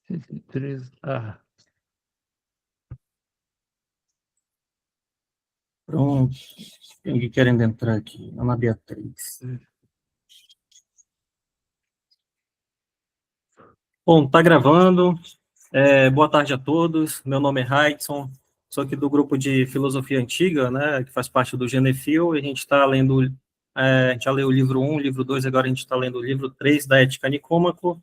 113A. Pronto. Tem alguém querendo entrar aqui. Ana Beatriz. Bom, tá gravando. Boa tarde a todos. Meu nome é Raidson. Sou aqui do grupo de Filosofia Antiga, né, que faz parte do Genefil, e a gente está lendo, a gente já leu o livro 1, livro 2, agora a gente está lendo o livro 3 da Ética Nicômaco.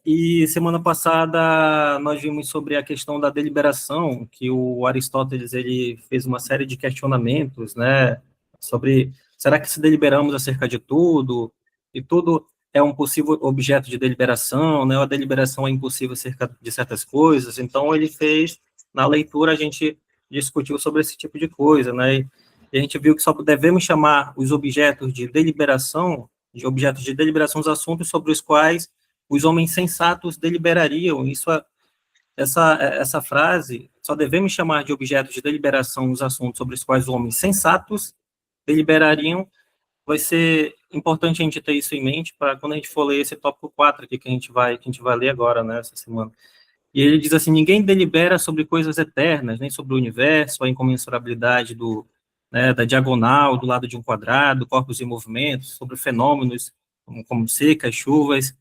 E semana passada nós vimos sobre a questão da deliberação, que o Aristóteles ele fez uma série de questionamentos, né, sobre será que se deliberamos acerca de tudo, e tudo é um possível objeto de deliberação, né, ou a deliberação é impossível acerca de certas coisas. Então ele fez, na leitura a gente discutiu sobre esse tipo de coisa, né, e a gente viu que só devemos chamar os objetos de deliberação, os assuntos sobre os quais os homens sensatos deliberariam. Essa frase, só devemos chamar de objetos de deliberação os assuntos sobre os quais os homens sensatos deliberariam. Vai ser importante a gente ter isso em mente para quando a gente for ler esse tópico 4 aqui que a gente vai ler agora, né, essa semana. E ele diz assim: ninguém delibera sobre coisas eternas, nem sobre o universo, a incomensurabilidade da diagonal, do lado de um quadrado, corpos em movimento, sobre fenômenos como secas, chuvas.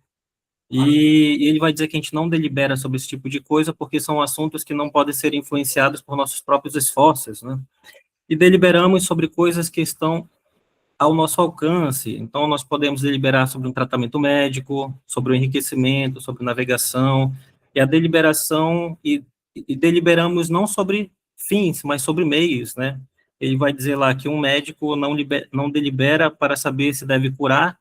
E ele vai dizer que a gente não delibera sobre esse tipo de coisa porque são assuntos que não podem ser influenciados por nossos próprios esforços, né? E deliberamos sobre coisas que estão ao nosso alcance. Então, nós podemos deliberar sobre um tratamento médico, sobre o enriquecimento, sobre navegação, e a deliberação, e deliberamos não sobre fins, mas sobre meios, né? Ele vai dizer lá que um médico não delibera para saber se deve curar,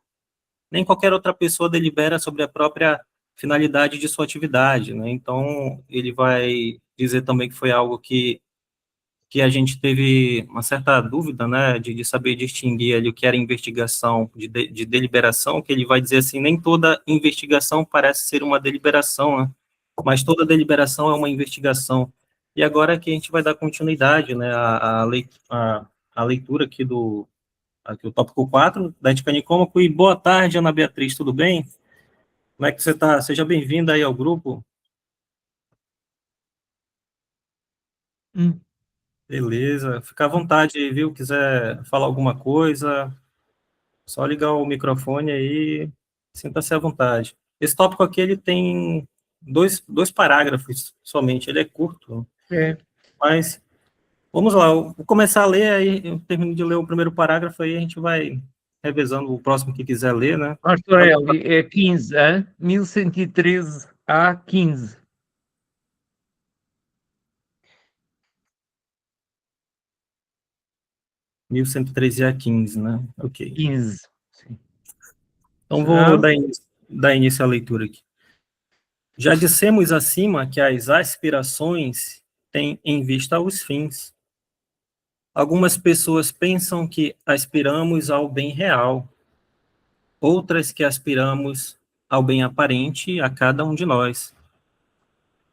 nem qualquer outra pessoa delibera sobre a própria finalidade de sua atividade, né? Então, ele vai dizer também que foi algo que a gente teve uma certa dúvida, né, de saber distinguir ali o que era investigação de deliberação, que ele vai dizer assim: nem toda investigação parece ser uma deliberação, né? Mas toda deliberação é uma investigação. E agora que a gente vai dar continuidade, né, à leitura aqui o tópico 4 da Ética Nicômaco. E boa tarde, Ana Beatriz, tudo bem? Como é que você está? Seja bem-vinda aí ao grupo. Beleza, fica à vontade, viu? Quiser falar alguma coisa, só ligar o microfone aí, sinta-se à vontade. Esse tópico aqui, ele tem dois parágrafos somente, ele é curto, mas vamos lá, eu vou começar a ler, aí eu termino de ler o primeiro parágrafo, aí a gente vai revezando o próximo que quiser ler, né? Marco Aurélio, é 15, hein? 1113A 15. 1113 a 15, né? Ok. 15. Sim. Então, vou dar início à leitura aqui. Já dissemos acima que as aspirações têm em vista os fins. Algumas pessoas pensam que aspiramos ao bem real, outras que aspiramos ao bem aparente a cada um de nós.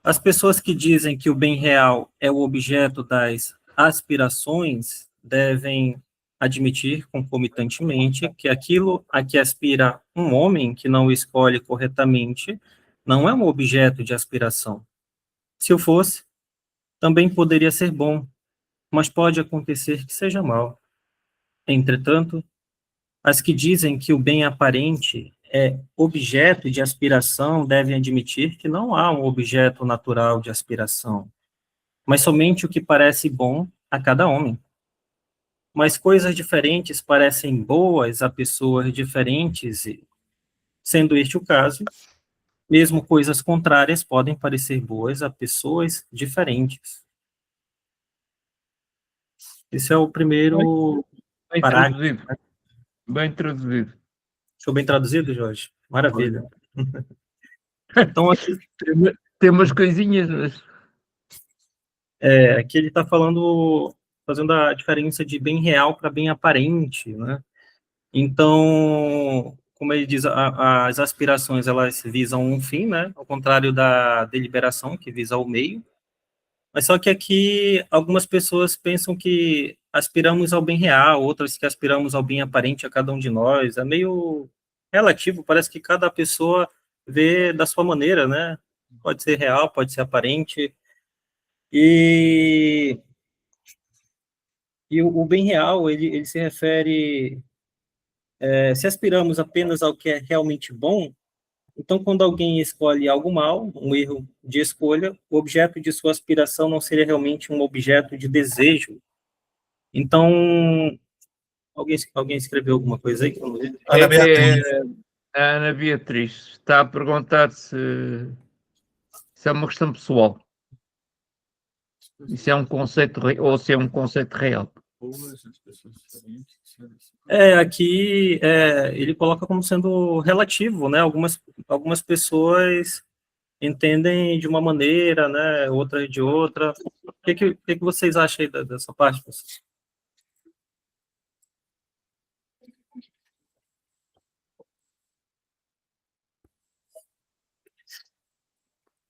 As pessoas que dizem que o bem real é o objeto das aspirações devem admitir concomitantemente que aquilo a que aspira um homem que não o escolhe corretamente não é um objeto de aspiração. Se o fosse, também poderia ser bom, mas pode acontecer que seja mal. Entretanto, as que dizem que o bem aparente é objeto de aspiração devem admitir que não há um objeto natural de aspiração, mas somente o que parece bom a cada homem. Mas coisas diferentes parecem boas a pessoas diferentes, e, sendo este o caso, mesmo coisas contrárias podem parecer boas a pessoas diferentes. Esse é o primeiro Bem parágrafo. traduzido. Bem traduzido. Ficou bem traduzido, Jorge? Maravilha. Então, aqui, Tem umas coisinhas, mas... aqui ele está fazendo a diferença de bem real para bem aparente, né? Então, como ele diz, as aspirações, elas visam um fim, né? Ao contrário da deliberação, que visa o meio. Mas só que aqui, algumas pessoas pensam que aspiramos ao bem real, outras que aspiramos ao bem aparente a cada um de nós. É meio relativo, parece que cada pessoa vê da sua maneira, né? Pode ser real, pode ser aparente. E, o bem real, ele se refere, se aspiramos apenas ao que é realmente bom, então quando alguém escolhe algo mal, um erro de escolha, o objeto de sua aspiração não seria realmente um objeto de desejo. Então, alguém escreveu alguma coisa aí que eu não vi? Ana É Beatriz. a Ana Beatriz. Está a perguntar se é uma questão pessoal. E se é um conceito ou se é um conceito real. Aqui ele coloca como sendo relativo, né? Algumas pessoas entendem de uma maneira, né? Outras de outra. O que vocês acham aí dessa parte?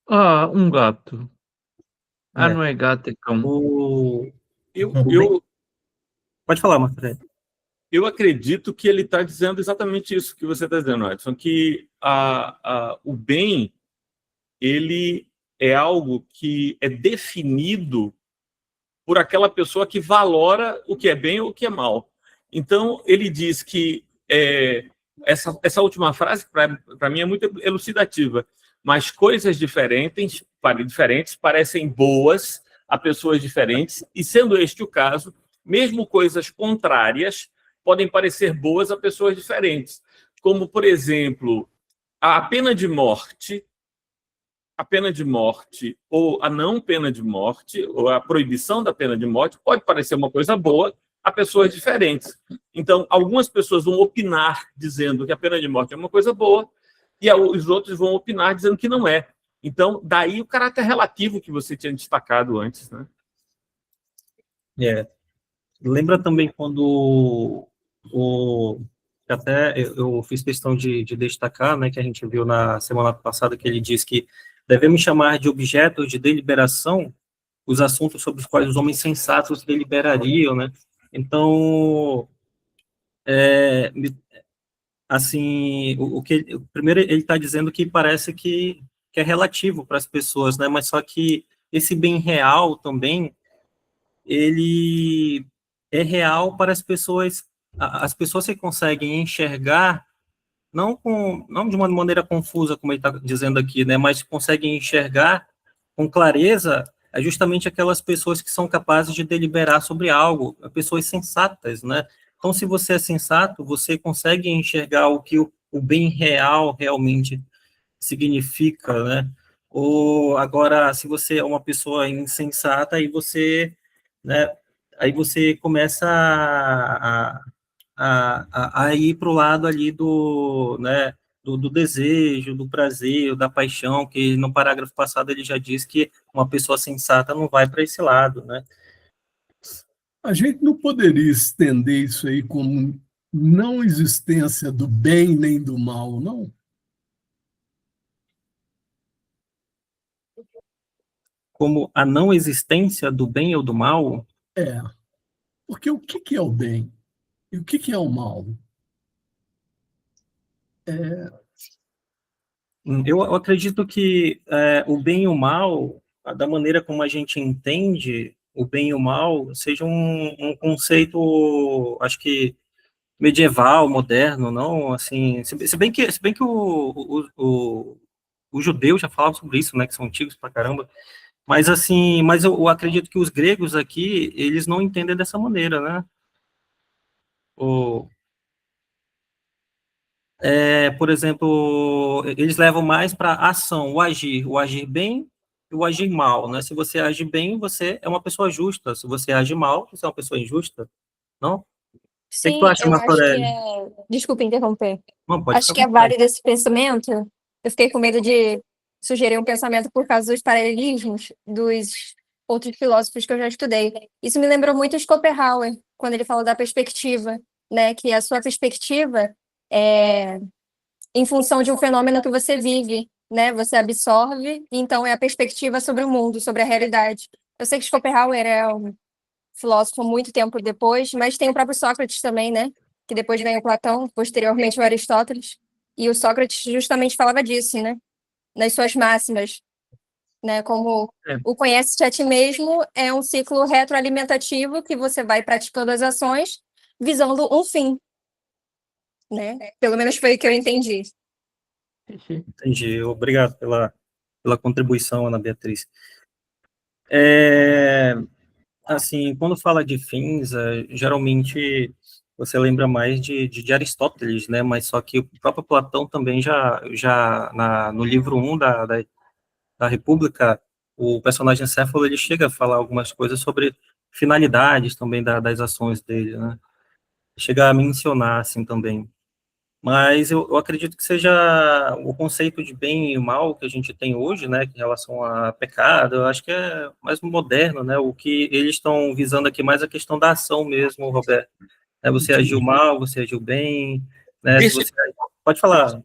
Ah, um gato. Ah, É. não é gato, é cão. Eu Pode falar, Marta. Eu acredito que ele está dizendo exatamente isso que você está dizendo, Edson, que o bem, ele é algo que é definido por aquela pessoa que valora o que é bem ou o que é mal. Então, ele diz que essa última frase, para mim, é muito elucidativa, mas coisas diferentes parecem boas a pessoas diferentes, e sendo este o caso, mesmo coisas contrárias podem parecer boas a pessoas diferentes. Como, por exemplo, a pena de morte, ou a não pena de morte, ou a proibição da pena de morte, pode parecer uma coisa boa a pessoas diferentes. Então, algumas pessoas vão opinar dizendo que a pena de morte é uma coisa boa, e os outros vão opinar dizendo que não é. Então, daí o caráter relativo que você tinha destacado antes, né? Lembra também quando até eu fiz questão de destacar, né, que a gente viu na semana passada, que ele diz que devemos chamar de objetos de deliberação os assuntos sobre os quais os homens sensatos deliberariam, né? Então, assim, primeiro ele está dizendo que parece que é relativo para as pessoas, né? Mas só que esse bem real também, ele é real para as pessoas que conseguem enxergar, não de uma maneira confusa, como ele está dizendo aqui, né, mas conseguem enxergar com clareza, é justamente aquelas pessoas que são capazes de deliberar sobre algo, pessoas sensatas, né? Então, se você é sensato, você consegue enxergar o que o bem real realmente significa, né? Ou agora, se você é uma pessoa insensata, né, aí você começa a ir para o lado ali né, do desejo, do prazer, da paixão, que no parágrafo passado ele já diz que uma pessoa sensata não vai para esse lado, né? A gente não poderia estender isso aí como não existência do bem nem do mal, não? Como a não existência do bem ou do mal. Porque o que é o bem e o que é o mal? Eu acredito que o bem e o mal, da maneira como a gente entende o bem e o mal, seja um conceito, acho que medieval, moderno, não, assim, se bem que os judeus já falavam sobre isso, né, que são antigos pra caramba, mas assim, eu acredito que os gregos aqui, eles não entendem dessa maneira, né? Por exemplo, eles levam mais para ação, o agir bem e o agir mal, né? Se você age bem, você é uma pessoa justa. Se você age mal, você é uma pessoa injusta, não? O que tu Sim, acha, eu acho que Martorelli? é. Desculpa interromper. Não, pode Acho ficar que é à vontade. válido esse pensamento. Eu fiquei com medo de sugerir um pensamento por causa dos paralelismos dos outros filósofos que eu já estudei. Isso me lembrou muito Schopenhauer, quando ele fala da perspectiva, né? Que a sua perspectiva é em função de um fenômeno que você vive, né? Você absorve, então é a perspectiva sobre o mundo, sobre a realidade. Eu sei que Schopenhauer é um filósofo muito tempo depois, mas tem o próprio Sócrates também, né? Que depois vem o Platão, posteriormente o Aristóteles. E o Sócrates justamente falava disso, né? Nas suas máximas, né? Como É. o conhece-te a ti mesmo é um ciclo retroalimentativo que você vai praticando as ações visando um fim, né? Pelo menos foi o que eu entendi. Sim. Entendi. Obrigado pela contribuição, Ana Beatriz. Assim, quando fala de fins, geralmente você lembra mais de Aristóteles, né? Mas só que o próprio Platão também no livro 1 da República, o personagem Céfalo, ele chega a falar algumas coisas sobre finalidades também das ações dele, né? Chega a mencionar, assim, também. Mas eu acredito que seja o conceito de bem e mal que a gente tem hoje, né, em relação a pecado, eu acho que é mais moderno, né, o que eles estão visando aqui mais a questão da ação mesmo, Roberto. Você agiu mal, você agiu bem, né, se Deixa, você... Pode falar.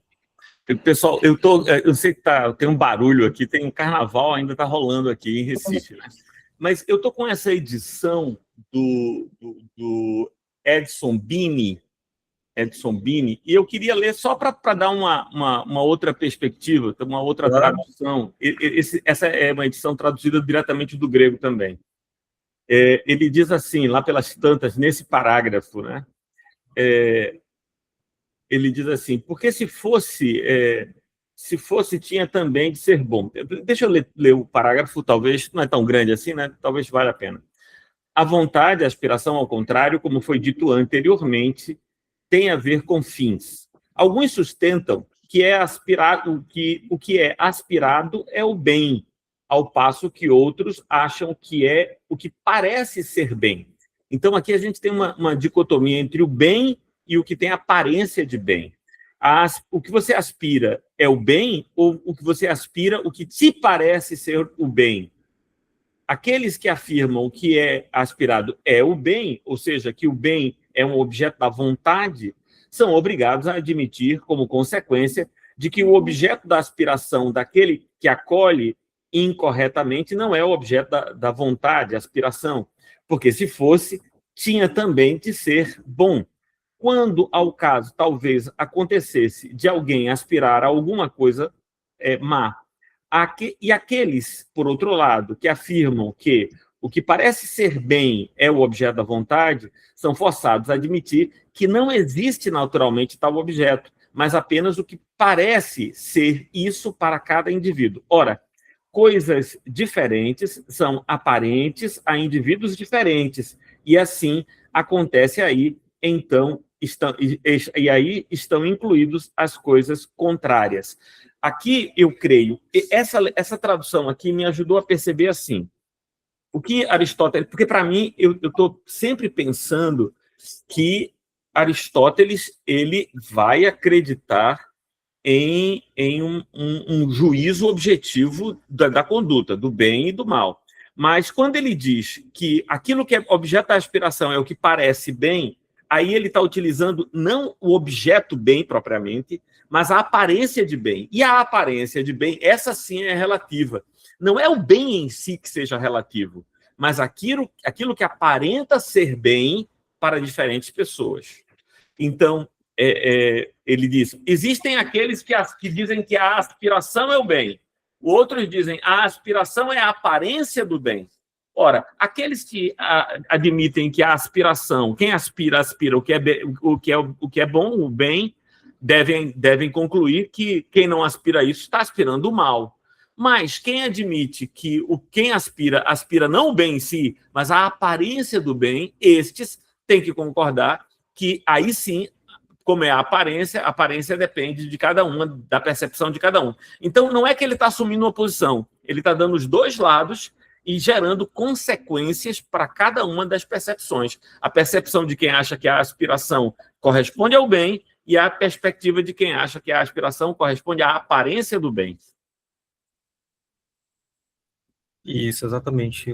pessoal, eu sei que tem um barulho aqui, tem um carnaval ainda está rolando aqui em Recife, né? Mas eu tô com essa edição do Edson Bini, e eu queria ler só para dar uma outra perspectiva, uma outra Claro. tradução. Essa é uma edição traduzida diretamente do grego também. Ele diz assim, lá pelas tantas, nesse parágrafo, né? Ele diz assim, porque se fosse, tinha também de ser bom. Deixa eu ler o parágrafo, talvez, não é tão grande assim, né? Talvez valha a pena. A vontade, a aspiração, ao contrário, como foi dito anteriormente, tem a ver com fins. Alguns sustentam que o que é aspirado é o bem, ao passo que outros acham que é o que parece ser bem. Então, aqui a gente tem uma dicotomia entre o bem e o que tem aparência de bem. O que você aspira é o bem ou o que você aspira, o que te parece ser o bem? Aqueles que afirmam que é aspirado é o bem, ou seja, que o bem é um objeto da vontade, são obrigados a admitir, como consequência, de que o objeto da aspiração daquele que acolhe incorretamente não é o objeto da vontade, aspiração, porque se fosse, tinha também de ser bom. Quando, ao caso, talvez acontecesse de alguém aspirar a alguma coisa má, e aqueles, por outro lado, que afirmam que o que parece ser bem é o objeto da vontade, são forçados a admitir que não existe naturalmente tal objeto, mas apenas o que parece ser isso para cada indivíduo. Ora, coisas diferentes são aparentes a indivíduos diferentes, e assim acontece aí, então, aí estão incluídos as coisas contrárias. Aqui, eu creio, essa tradução aqui me ajudou a perceber assim, o que Aristóteles... Porque, para mim, eu estou sempre pensando que Aristóteles ele vai acreditar em um juízo objetivo da conduta, do bem e do mal. Mas, quando ele diz que aquilo que é objeto da aspiração é o que parece bem, aí ele está utilizando não o objeto bem propriamente, mas a aparência de bem. E a aparência de bem, essa sim é relativa. Não é o bem em si que seja relativo, mas aquilo que aparenta ser bem para diferentes pessoas. Então, ele diz, existem aqueles que dizem que a aspiração é o bem. Outros dizem a aspiração é a aparência do bem. Ora, aqueles que admitem que a aspiração, quem aspira, o que é bom, o bem, devem concluir que quem não aspira a isso está aspirando o mal. Mas quem admite que quem aspira não o bem em si, mas a aparência do bem, estes têm que concordar que aí sim, como é a aparência depende de cada uma, da percepção de cada um. Então, não é que ele está assumindo uma posição, ele está dando os dois lados e gerando consequências para cada uma das percepções. A percepção de quem acha que a aspiração corresponde ao bem e a perspectiva de quem acha que a aspiração corresponde à aparência do bem. Isso, exatamente.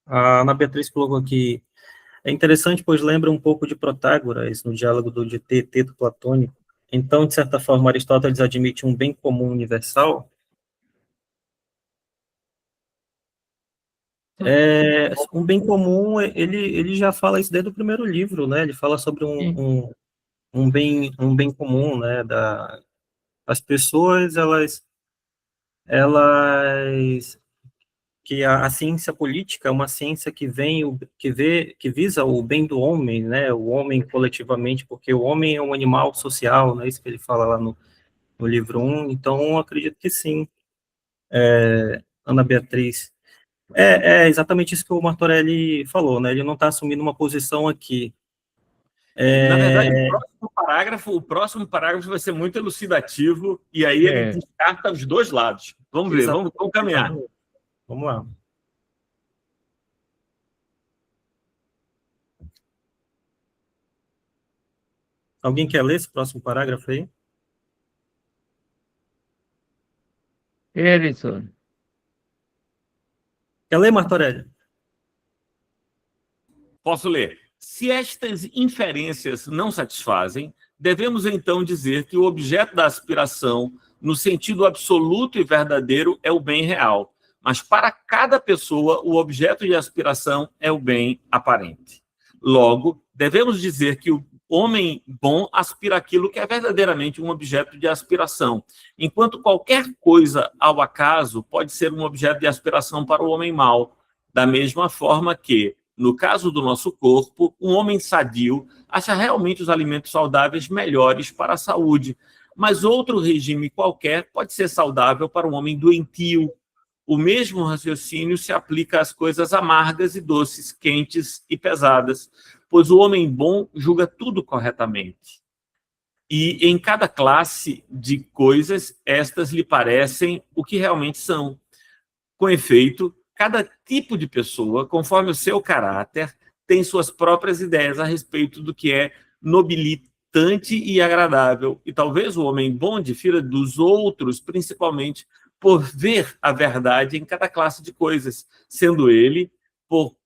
A Ana Beatriz colocou aqui, é interessante, pois lembra um pouco de Protágoras, no diálogo de Teto platônico. Então, de certa forma, Aristóteles admite um bem comum universal. Um bem comum, ele já fala isso desde o primeiro livro, né? Ele fala sobre um bem comum, né, as pessoas, elas que a ciência política é uma ciência que que visa o bem do homem, né, o homem coletivamente, porque o homem é um animal social, né, isso que ele fala lá no livro 1, então eu acredito que sim, Ana Beatriz. É exatamente isso que o Martorelli falou, né, ele não está assumindo uma posição aqui. Na verdade, o próximo parágrafo vai ser muito elucidativo, e aí ele descarta os dois lados. Vamos ver, vamos caminhar. Vamos lá. Alguém quer ler esse próximo parágrafo aí? Harrison. Quer ler, Martorelli? Posso ler. Se estas inferências não satisfazem, devemos então dizer que o objeto da aspiração, no sentido absoluto e verdadeiro, é o bem real. Mas para cada pessoa, o objeto de aspiração é o bem aparente. Logo, devemos dizer que o homem bom aspira aquilo que é verdadeiramente um objeto de aspiração, enquanto qualquer coisa ao acaso pode ser um objeto de aspiração para o homem mau, da mesma forma que, no caso do nosso corpo, um homem sadio acha realmente os alimentos saudáveis melhores para a saúde, mas outro regime qualquer pode ser saudável para um homem doentio. O mesmo raciocínio se aplica às coisas amargas e doces, quentes e pesadas, pois o homem bom julga tudo corretamente. E em cada classe de coisas, estas lhe parecem o que realmente são. Com efeito, cada tipo de pessoa, conforme o seu caráter, tem suas próprias ideias a respeito do que é nobilitante e agradável. E talvez o homem bom difira dos outros, principalmente por ver a verdade em cada classe de coisas, sendo ele, por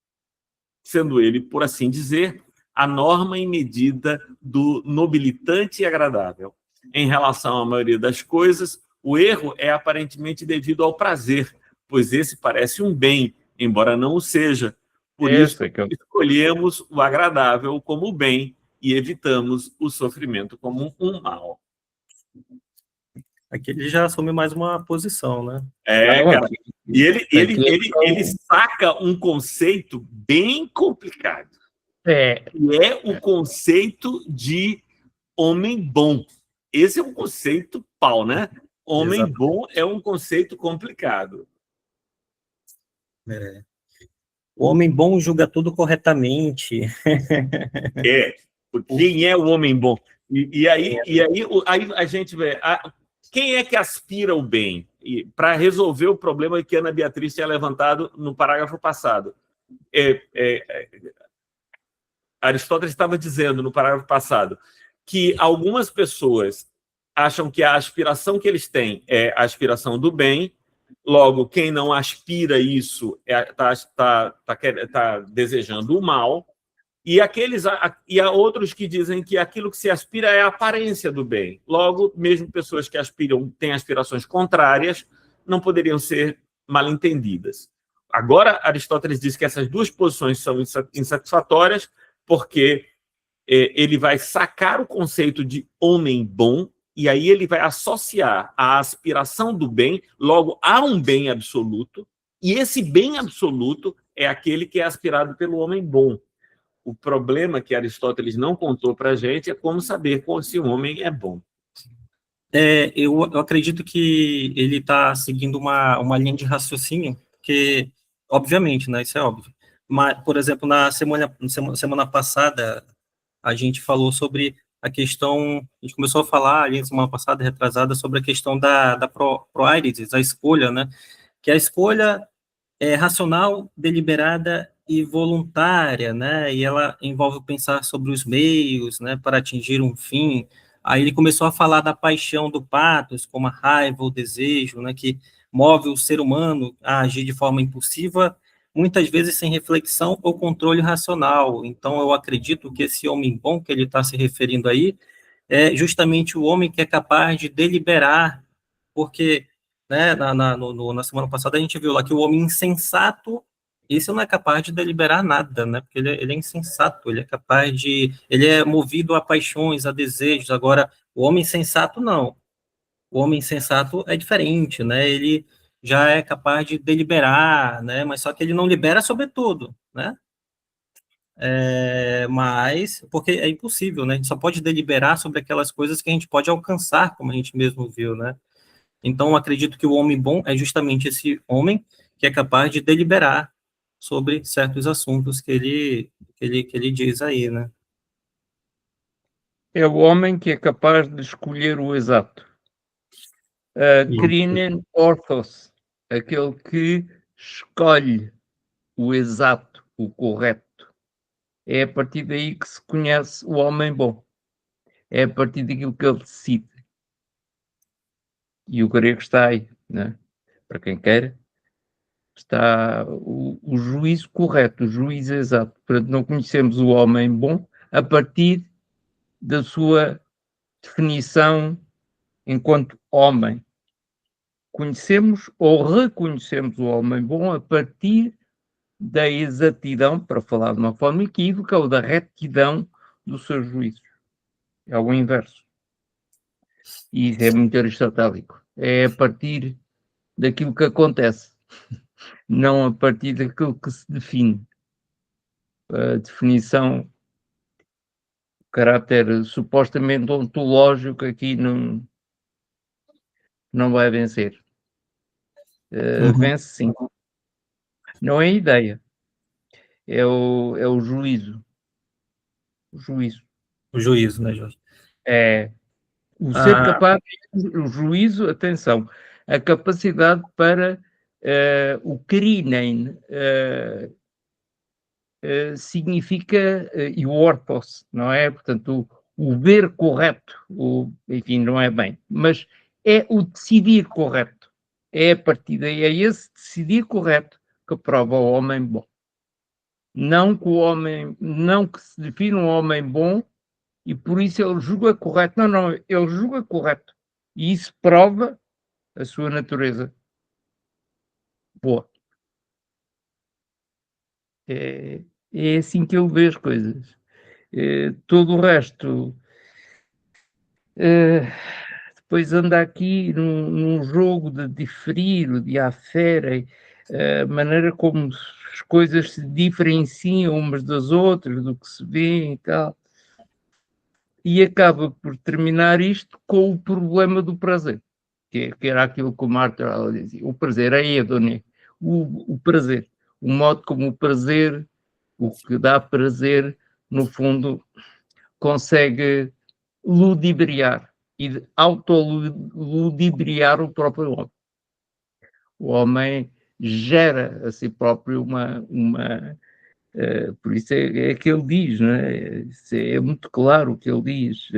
assim dizer, a norma e medida do nobilitante e agradável. Em relação à maioria das coisas, o erro é aparentemente devido ao prazer, pois esse parece um bem, embora não o seja. Por isso, escolhemos o agradável como bem e evitamos o sofrimento como um mal. Aqui ele já assume mais uma posição, né? Cara. E ele saca um conceito bem complicado. Que é o conceito de homem bom. Esse é um conceito pau, né? Homem Exato. Bom é um conceito complicado. O homem bom julga tudo corretamente. Quem é o homem bom? E aí a gente vê... Quem é que aspira o bem? Para resolver o problema que a Ana Beatriz tinha levantado no parágrafo passado. Aristóteles estava dizendo no parágrafo passado que algumas pessoas acham que a aspiração que eles têm é a aspiração do bem, logo, quem não aspira isso está desejando o mal, e há outros que dizem que aquilo que se aspira é a aparência do bem. Logo, mesmo pessoas que têm aspirações contrárias, não poderiam ser mal entendidas. Agora, Aristóteles diz que essas duas posições são insatisfatórias, porque ele vai sacar o conceito de homem bom, e aí ele vai associar a aspiração do bem, logo, a um bem absoluto, e esse bem absoluto é aquele que é aspirado pelo homem bom. O problema que Aristóteles não contou para a gente é como saber se um homem é bom. Eu acredito que ele está seguindo uma linha de raciocínio, porque, obviamente, né, isso é óbvio, mas, por exemplo, na semana passada, a gente falou sobre a questão, a gente começou a falar ali semana passada, retrasada, sobre a questão da proairesis, a escolha, né, que a escolha é racional, deliberada e voluntária, né, e ela envolve pensar sobre os meios, né, para atingir um fim. Aí ele começou a falar da paixão do pathos, como a raiva, o desejo, né, que move o ser humano a agir de forma impulsiva, muitas vezes sem reflexão ou controle racional. Então, eu acredito que esse homem bom que ele está se referindo aí é justamente o homem que é capaz de deliberar, porque, né, na semana passada a gente viu lá que o homem insensato, esse não é capaz de deliberar nada, né? Porque ele é insensato, ele é movido a paixões, a desejos. Agora, o homem sensato, não. O homem sensato é diferente, né? Ele já é capaz de deliberar, né? Mas só que ele não libera sobre tudo, né? Mas, porque é impossível, né? A gente só pode deliberar sobre aquelas coisas que a gente pode alcançar, como a gente mesmo viu, né? Então, eu acredito que o homem bom é justamente esse homem que é capaz de deliberar sobre certos assuntos que ele diz aí, né? É o homem que é capaz de escolher o exato. Krinen orthos, aquele que escolhe o exato, o correto. É a partir daí que se conhece o homem bom. É a partir daquilo que ele decide. E o grego está aí, né? Para quem queira, está o juízo correto, o juízo exato. Portanto, não conhecemos o homem bom a partir da sua definição enquanto homem. Conhecemos ou reconhecemos o homem bom a partir da exatidão, para falar de uma forma equívoca, ou da retidão do seu juízo. É o inverso. E isso é muito aristotélico. É a partir daquilo que acontece, não a partir daquilo que se define. A definição, caráter supostamente ontológico aqui não vai vencer. Vence sim. Não é a ideia, é o juízo. O juízo. O juízo, né, Jorge? É o ser capaz, o juízo, atenção, a capacidade para o krinen significa, e o orthos, não é? Portanto, o ver correto, enfim, não é bem, mas é o decidir correto. É a partir daí, é esse decidir correto que prova o homem bom. Não que se define um homem bom e por isso ele julga correto. Não, ele julga correto. E isso prova a sua natureza boa. É assim que ele vê as coisas. Todo o resto depois anda aqui num jogo de diferir, de afere, a maneira como as coisas se diferenciam umas das outras, do que se vê e tal. E acaba por terminar isto com o problema do prazer, que era aquilo que o Marta dizia. O prazer é hedônico. O prazer, o modo como o prazer, o que dá prazer, no fundo, consegue ludibriar e autoludibriar o próprio homem. O homem gera a si próprio por isso é que ele diz, não é? É muito claro o que ele diz.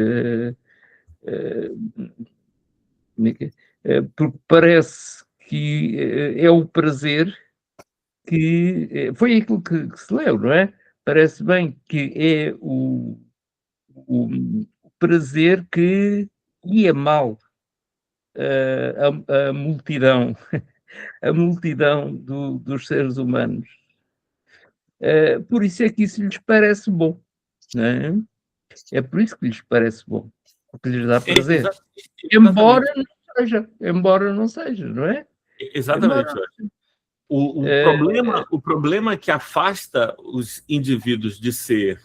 Porque parece que é o prazer que foi aquilo que se leu, não é? Parece bem que é o prazer que ia mal a multidão, a multidão dos seres humanos. Por isso é que isso lhes parece bom, não é? É por isso que lhes parece bom, porque lhes dá prazer. Embora não seja, não é? Exatamente. O problema que afasta os indivíduos de ser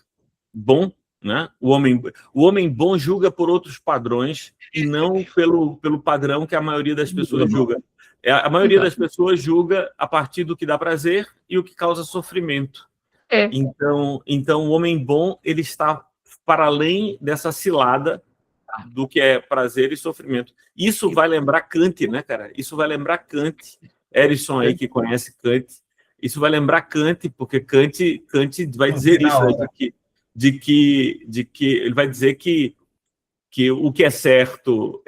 bom, né? O homem bom julga por outros padrões e não pelo padrão que a maioria das pessoas julga. A maioria das pessoas julga a partir do que dá prazer e o que causa sofrimento. Então, o homem bom, ele está para além dessa cilada do que é prazer e sofrimento. Isso vai lembrar Kant, né, cara? Isso vai lembrar Kant. Erison aí, que conhece Kant. Isso vai lembrar Kant, porque Kant vai dizer isso, né, de que ele vai dizer que o que é certo,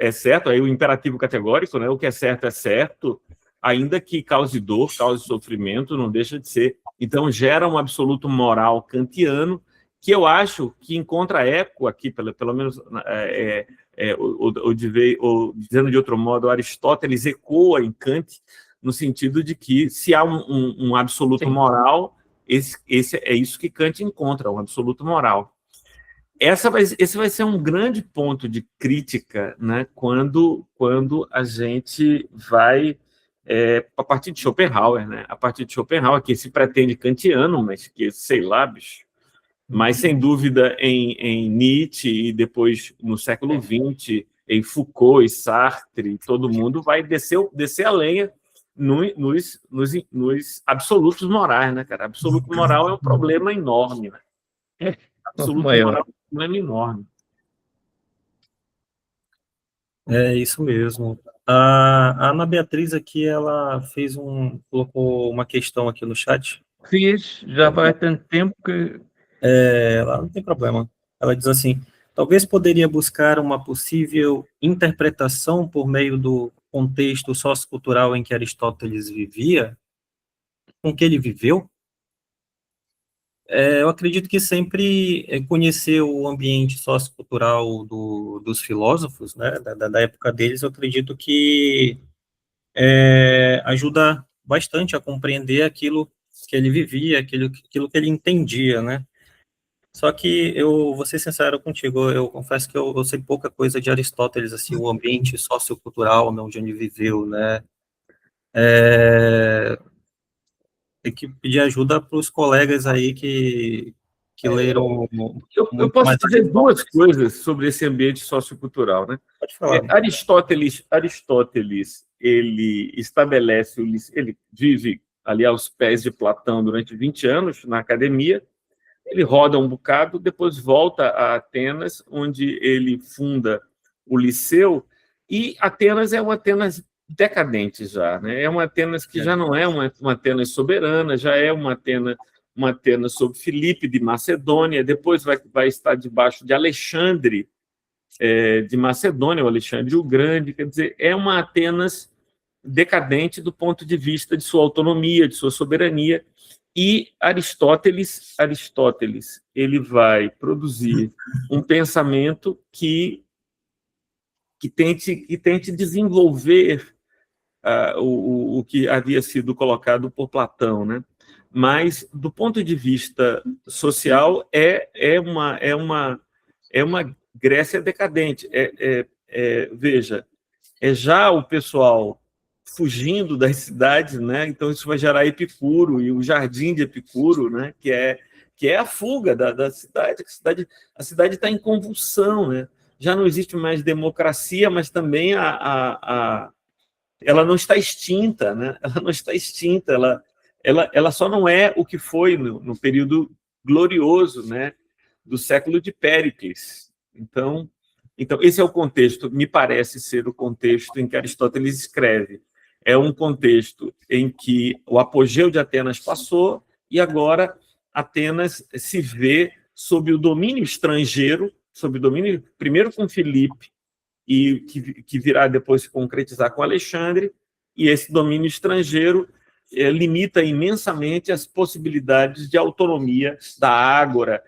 aí o imperativo categórico, né? O que é certo, ainda que cause dor, cause sofrimento, não deixa de ser. Então, gera um absoluto moral kantiano, que eu acho que encontra eco aqui, pelo menos, dizendo de outro modo, Aristóteles ecoa em Kant, no sentido de que se há um absoluto moral, esse é isso que Kant encontra, um absoluto moral. Esse vai ser um grande ponto de crítica, né, quando a gente vai a partir de Schopenhauer, né? A partir de Schopenhauer, que se pretende kantiano, mas que, sei lá, bicho. Mas, sem dúvida, em Nietzsche e depois, no século XX, em Foucault e Sartre, todo mundo vai descer a lenha nos absolutos morais, né, cara? Absoluto moral é um problema enorme, né? Absoluto moral é um problema enorme. É isso mesmo. A Ana Beatriz aqui, ela colocou uma questão aqui no chat. Fiz, já vai tanto tempo que... Ela não tem problema. Ela diz assim, talvez poderia buscar uma possível interpretação por meio do contexto sociocultural em que Aristóteles vivia, com que ele viveu. Eu acredito que sempre conhecer o ambiente sociocultural dos filósofos, né, da época deles, eu acredito que ajuda bastante a compreender aquilo que ele vivia, aquilo que ele entendia, né? Só que eu vou ser sincero contigo, eu confesso que eu sei pouca coisa de Aristóteles, assim, o ambiente sociocultural onde ele viveu, né? Tem que pedir ajuda para os colegas aí que leram Eu muito posso mais dizer duas Aristóteles. coisas sobre esse ambiente sociocultural, né? Pode falar. Aristóteles, ele estabelece, ele vive ali aos pés de Platão durante 20 anos na academia, ele roda um bocado, depois volta a Atenas, onde ele funda o Liceu, e Atenas é uma Atenas decadente já, né? É uma Atenas que já não é uma Atenas soberana, já é uma Atenas sob Filipe de Macedônia, depois vai estar debaixo de Alexandre de Macedônia, o Alexandre o Grande, quer dizer, é uma Atenas decadente do ponto de vista de sua autonomia, de sua soberania, e Aristóteles, ele vai produzir um pensamento que tente desenvolver o que havia sido colocado por Platão, né? Mas, do ponto de vista social, é uma Grécia decadente. Veja, já o pessoal fugindo das cidades, né? Então isso vai gerar Epicuro e o jardim de Epicuro, né? Que é a fuga da cidade. A cidade está em convulsão, né? Já não existe mais democracia, mas também ela não está extinta, né? Ela não está extinta, ela só não é o que foi no período glorioso, né? Do século de Péricles. Então, esse é o contexto, me parece ser o contexto em que Aristóteles escreve. É um contexto em que o apogeu de Atenas passou e agora Atenas se vê sob o domínio estrangeiro, sob o domínio, primeiro com Filipe, e que virá depois se concretizar com Alexandre, e esse domínio estrangeiro limita imensamente as possibilidades de autonomia da ágora.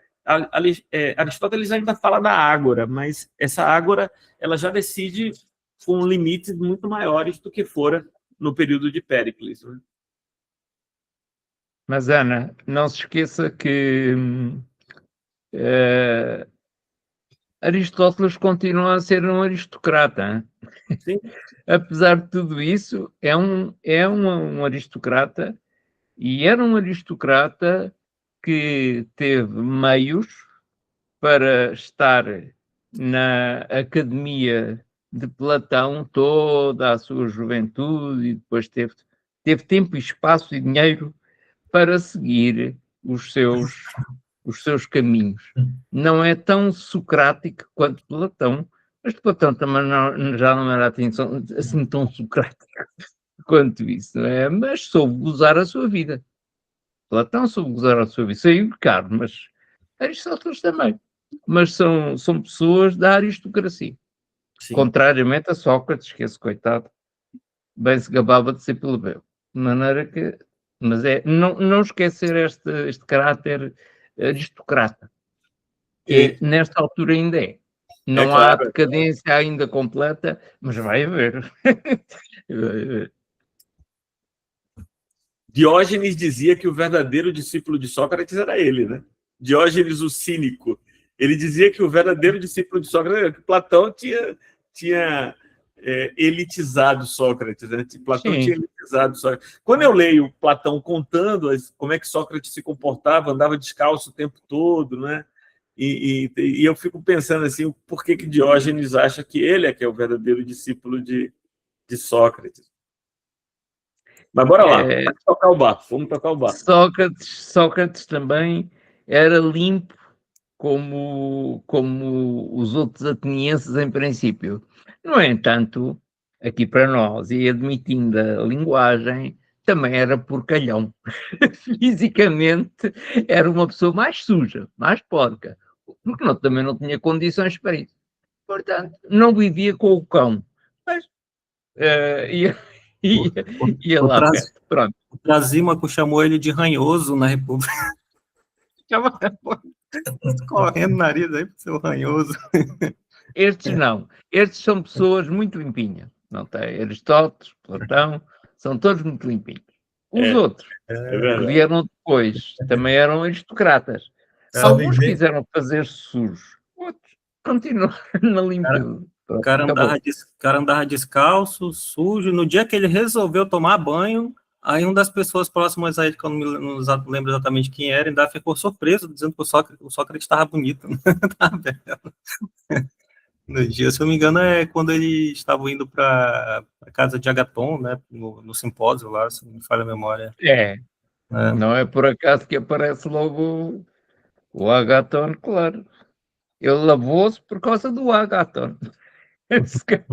Aristóteles ainda fala da ágora, mas essa ágora ela já decide com limites muito maiores do que fora no período de Péricles. Né? Mas, Ana, não se esqueça que Aristóteles continua a ser um aristocrata. Sim. Apesar de tudo isso, é um aristocrata, e era um aristocrata que teve meios para estar na academia de Platão toda a sua juventude, e depois teve tempo, espaço e dinheiro para seguir os seus caminhos. Não é tão socrático quanto Platão, mas Platão também já não era assim tão socrático quanto isso, não é? Mas soube gozar a sua vida. Platão soube gozar a sua vida. Saiu caro, mas Aristóteles também. Mas são pessoas da aristocracia. Sim. Contrariamente a Sócrates, que esse coitado bem se gabava de ser plebeu. De maneira que... Mas não esquecer este caráter aristocrata, que nesta altura ainda é. Não há decadência ainda completa, mas vai haver. Diógenes dizia que o verdadeiro discípulo de Sócrates era ele, né? Diógenes, o cínico. Ele dizia que o verdadeiro discípulo de Sócrates era que Platão tinha elitizado Sócrates, né? Platão Sim. tinha elitizado Sócrates. Quando eu leio Platão contando como é que Sócrates se comportava, andava descalço o tempo todo, né? E eu fico pensando assim, por que Diógenes acha que ele é que é o verdadeiro discípulo de Sócrates? Mas bora lá, vamos tocar o barco. Sócrates também era limpo como os outros atenienses em princípio. No entanto, aqui para nós, e admitindo a linguagem, também era porcalhão. Fisicamente era uma pessoa mais suja, mais porca, porque também não tinha condições para isso. Portanto, não vivia com o cão, mas ia lá perto. Pronto. O Trasímaco chamou ele de ranhoso na República. Correndo o nariz aí pro seu ranhoso. Estes não. Estes são pessoas muito limpinhas. Não tem Aristóteles, Platão, são todos muito limpinhos. Os outros, que vieram depois, também eram aristocratas. Alguns quiseram fazer sujos, outros continuaram na limpeza. O cara andava descalço, sujo. No dia que ele resolveu tomar banho, aí uma das pessoas próximas a ele, que eu não lembro exatamente quem era, ainda ficou surpreso, dizendo que o Sócrates estava bonito. Estava belo. No dia, se eu não me engano, é quando ele estava indo para a casa de Agaton, né, no simpósio lá, se não me falha a memória. Não é por acaso que aparece logo o Agaton, claro. Ele lavou-se por causa do Agaton. Se calhar,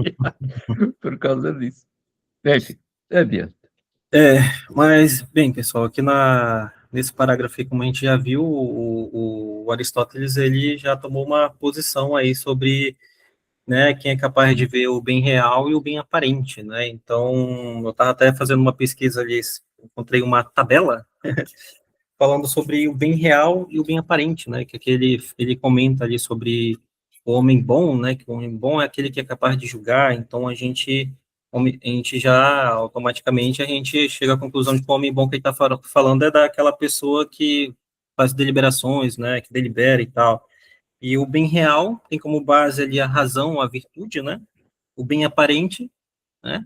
por causa disso. Enfim, adiante. Mas, bem, pessoal, aqui nesse parágrafo aí, como a gente já viu, o Aristóteles, ele já tomou uma posição aí sobre, né, quem é capaz de ver o bem real e o bem aparente, né? Então, eu estava até fazendo uma pesquisa ali, encontrei uma tabela falando sobre o bem real e o bem aparente, né? Que ele comenta ali sobre o homem bom, né? Que o homem bom é aquele que é capaz de julgar. Então, a gente já automaticamente a gente chega à conclusão de que o homem bom que ele está falando é daquela pessoa que faz deliberações, né? Que delibera e tal. E o bem real tem como base ali a razão, a virtude, né? O bem aparente, né?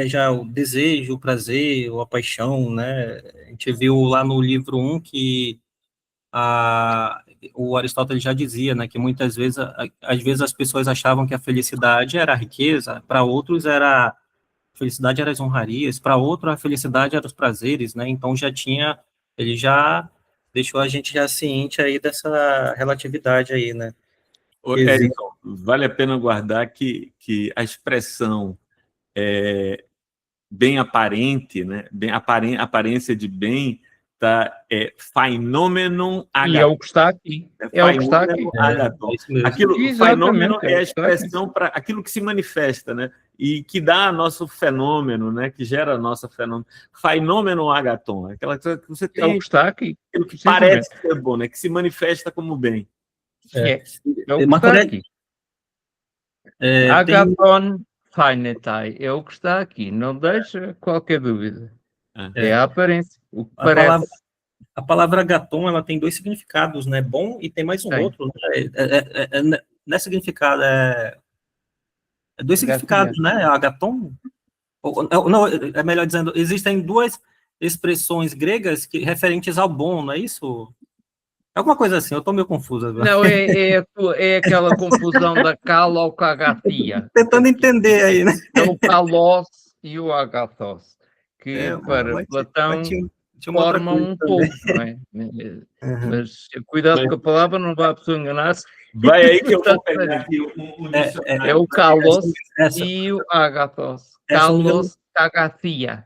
Já o desejo, o prazer, a paixão, né? A gente viu lá no livro 1 que o Aristóteles já dizia, né? Que muitas vezes, às vezes as pessoas achavam que a felicidade era a riqueza, para outros a felicidade era as honrarias, para outro a felicidade era os prazeres, né? Então ele já deixou a gente já ciente aí dessa relatividade aí, né? Erickson, vale a pena guardar que a expressão bem aparente, né? Aparência de bem, phenomenon agathon. E é o que está aqui. É o que está aqui. Fenômeno é a expressão para aquilo que se manifesta, né? E que dá nosso fenômeno, né? Que gera nosso fenômeno. Phenomenon agathon, aquela coisa que você tem. É o que está aqui. Aquilo que parece ser bom, né? Que se manifesta como bem. É o que está aqui. Agathon Phanetai é o que está aqui. Não deixa qualquer dúvida. É a aparência. O que parece. A palavra agathon, ela tem dois significados, né? Bom e tem mais um outro. Né? Não é significado, dois significados, né? Agathon. Não, é melhor dizendo, existem duas expressões gregas referentes ao bom, não é isso? Alguma coisa assim, eu estou meio confuso agora. Não, é aquela confusão da calocagatia. Tentando entender aí, né? É o kalos e o agathos, que para Platão formam um todo, não é? Mas cuidado com a palavra, não vai a pessoa enganar-se. Vai aí que eu vou pegar aqui é o kalos e o agathos. Kalos, agathia.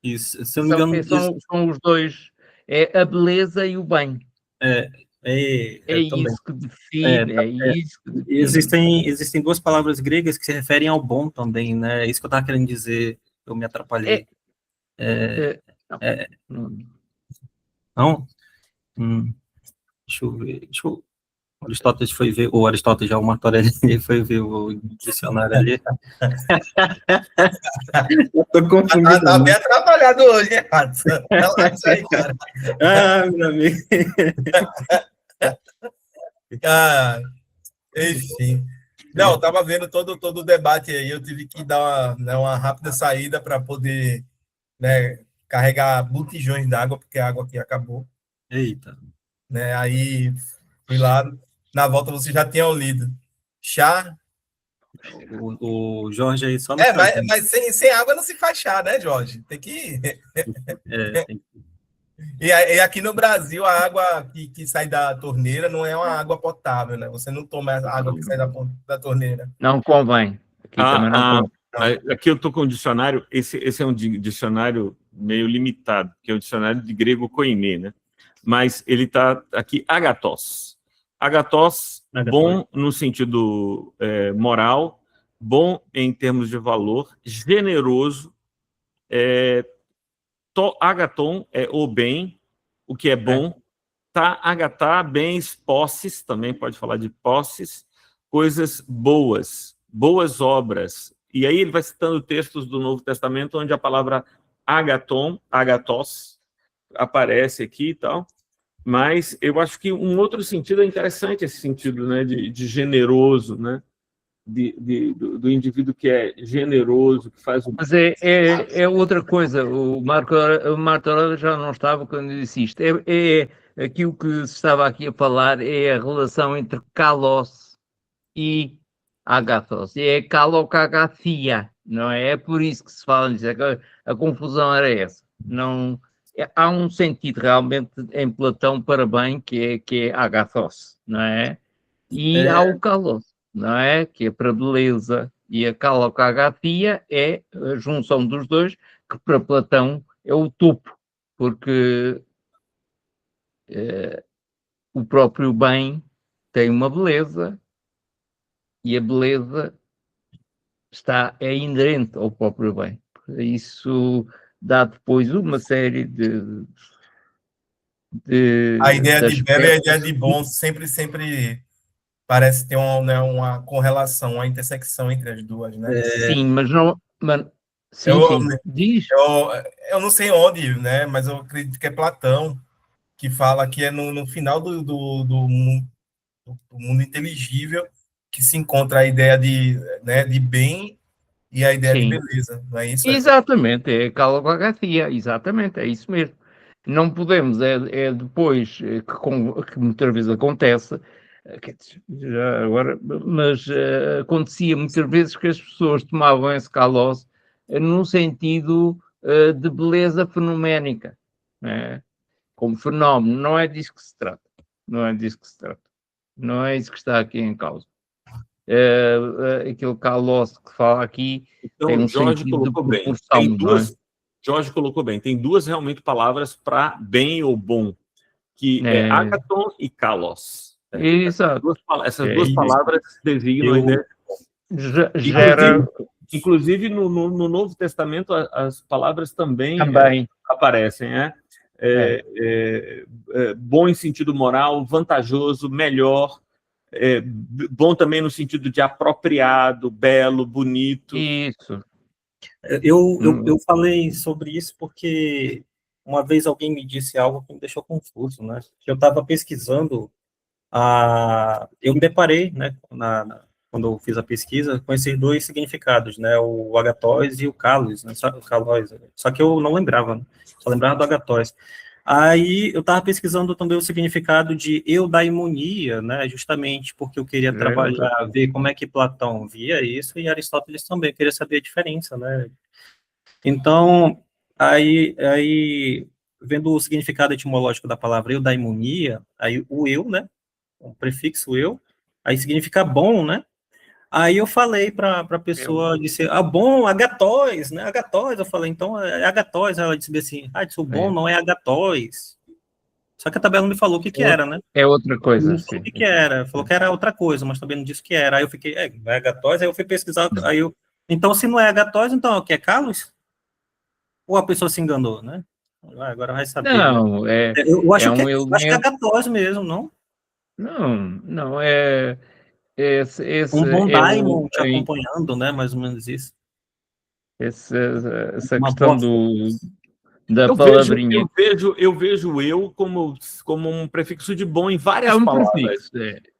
Isso, se eu não me engano... São os dois, é a beleza e o bem. Também. Isso que define, isso que define. Existem duas palavras gregas que se referem ao bom também, né? É isso que eu estava querendo dizer, eu me atrapalhei. Não? Deixa eu ver. O Aristóteles já, o Marco Aurélio, ele foi ver o dicionário ali. Eu tô confundindo. Tá bem atrapalhado hoje, hein, Adson? Relaxa aí, cara. Meu amigo. Enfim. Não, eu tava vendo todo o debate aí, eu tive que dar uma rápida saída para poder, né, carregar botijões d'água, porque a água aqui acabou. Eita. Né? Aí fui lá, na volta você já tinha lido. Chá. O Jorge aí só... Mas sem água não se faz chá, né, Jorge? Tem que... E aqui no Brasil, a água que sai da torneira não é uma água potável, né? Você não toma a água que sai da torneira. Não convém. Aqui também não convém. Aqui eu estou com um dicionário, esse é um dicionário meio limitado, que é o dicionário de grego koiné, né? Mas ele está aqui, agathos. Agathos, bom no sentido moral, bom em termos de valor, generoso, agathon é o bem, o que é bom, agathá, bens, posses, também pode falar de posses, coisas boas, boas obras. E aí ele vai citando textos do Novo Testamento, onde a palavra agathon, agathos, aparece aqui e tal, mas eu acho que um outro sentido é interessante, esse sentido, né, de generoso, né, do indivíduo que é generoso, que faz o... Mas é outra coisa, o Marco Aurélio já não estava quando disse isto, aquilo que se estava aqui a falar é a relação entre kalos e agathos, é kalokagathia, não é? É por isso que se fala nisso, a confusão era essa, não... Há um sentido realmente em Platão para bem que é agathos, não é? E há o kalos, não é? Que é para beleza. E a kalokagathia é a junção dos dois, que para Platão é o topo, porque o próprio bem tem uma beleza e a beleza é inerente ao próprio bem. Isso dá depois uma série de a ideia de belo e a ideia de bom sempre parece ter uma correlação, uma intersecção entre as duas, né? Sim, mas não... Sim, diz. Eu não sei onde, né? Mas eu acredito que é Platão que fala que é no final do mundo inteligível que se encontra a ideia de bem e a ideia de beleza, não é isso? Exatamente, é a kalokagathia, exatamente, é isso mesmo. Não podemos, depois, que muitas vezes acontece, já agora, mas acontecia muitas vezes que as pessoas tomavam esse kalos num sentido de beleza fenoménica, né? Como fenómeno, não é disso que se trata, não é disso que se trata, não é isso que está aqui em causa. Aquele kalos que fala aqui tem um Jorge sentido de proporção, tem duas, Jorge colocou bem, tem duas realmente palavras para bem ou bom, que é agathon e kalos. Exato. Essas duas palavras designam a ideia. Inclusive no Novo Testamento as palavras também aparecem, bom em sentido moral, vantajoso, melhor, bom também no sentido de apropriado, belo, bonito. Isso. Eu falei sobre isso porque uma vez alguém me disse algo que me deixou confuso, né? Eu estava pesquisando, eu me deparei, né, quando eu fiz a pesquisa, com esses dois significados, né, o agathos e o kalos, né, só que eu não lembrava, né? Só lembrava do agathos. Aí eu estava pesquisando também o significado de eudaimonia, né, justamente porque eu queria trabalhar, ver como é que Platão via isso, e Aristóteles também, eu queria saber a diferença, né. Então, aí vendo o significado etimológico da palavra eudaimonia, aí o eu, né, o prefixo eu, aí significa bom, né. Aí eu falei para a pessoa, disse, bom, agathos, né, agathos, eu falei, então é agathos, ela disse assim, o bom não é agathos, só que a tabela não me falou o que era, né. É outra coisa, não sei o que era, falou que era outra coisa, mas também não disse o que era, aí eu fiquei, não é agathos, aí eu fui pesquisar, então se não é agathos, então é o que, é kalos? Ou a pessoa se enganou, né, agora vai saber. Não, né? Eu acho que é agathos mesmo, não? Não, esse Um bom é daimon te aí, acompanhando, né? Mais ou menos isso. essa Uma questão boa da Eu palavrinha. vejo eu como um prefixo de bom em É várias um palavras. prefixo,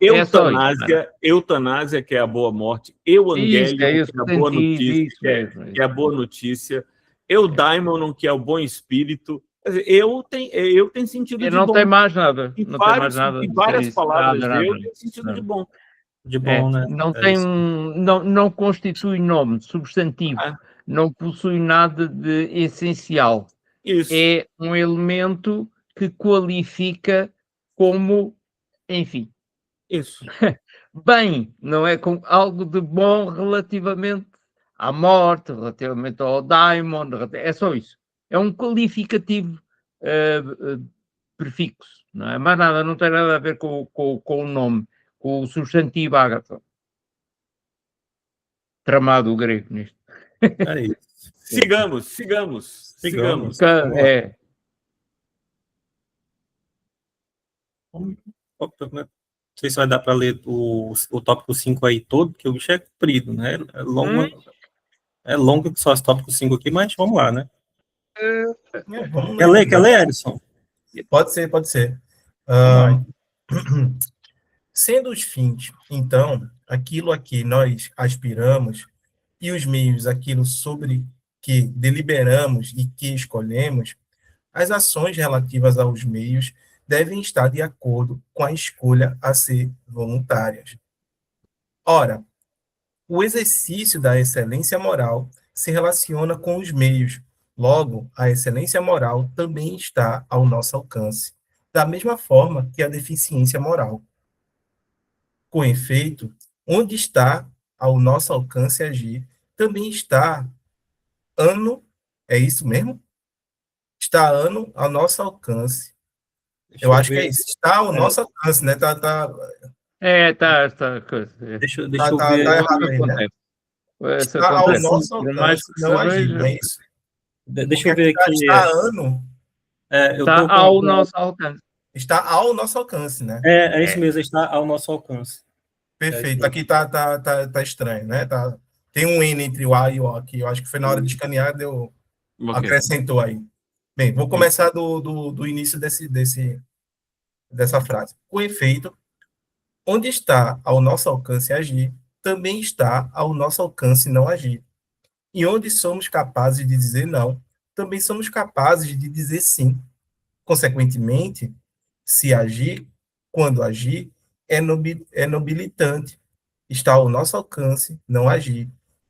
é só isso. Eutanásia, que é a boa morte. Isso, é Evangelion, esse que é a boa sentido, notícia, isso mesmo. que é a boa notícia. Eudaimon, que é o bom espírito. Quer dizer, eu tenho sentido de Não bom. tem mais nada, não tem mais nada Em de ser várias isso. palavras Nada. eu tenho sentido de bom. de bom, né? Não É isso. não constitui nome, substantivo, É. não possui nada de essencial. Isso. É um elemento que qualifica como, enfim, Isso. bem, não é com algo de bom relativamente à morte, relativamente ao daimon, é só isso. É um qualificativo prefixo, não é mais nada, não tem nada a ver com o nome, com o substantivo ágathon. Tramado o grego nisto. É isso. Sigamos. Sigamos. É, Não sei se vai dar para ler o tópico 5 aí todo, que o bicho é comprido, né? É longo que só esse tópico 5 aqui, mas vamos lá, né? Vamos Quer ler, Edson? Pode ser. Vai. Sendo os fins, então, aquilo a que nós aspiramos, e os meios, aquilo sobre que deliberamos e que escolhemos, as ações relativas aos meios devem estar de acordo com a escolha a ser voluntárias. Ora, o exercício da excelência moral se relaciona com os meios. Logo, a excelência moral também está ao nosso alcance, da mesma forma que a deficiência moral. Com efeito, onde está ao nosso alcance agir, também está é isso mesmo? Está ao nosso alcance. Eu acho que é isso. Está ao nosso alcance, né? Tá coisa. Deixa eu ver. errado aí, né? Isso Está ao acontece. nosso Por mais alcance, que não se agir, veja, não é isso? Deixa eu ver aqui. Está eu está tô com ao nosso alcance. está ao nosso alcance, né? É isso mesmo, está ao nosso alcance. Perfeito. Aqui tá estranho, né? Tem um N entre o A e o O aqui. Eu acho que foi na hora de escanear, acrescentou aí. Bem, vou começar do início dessa frase. Com efeito, onde está ao nosso alcance agir, também está ao nosso alcance não agir. E onde somos capazes de dizer não, também somos capazes de dizer sim. Consequentemente, se agir, quando agir, é nobilitante. Está ao nosso alcance não agir,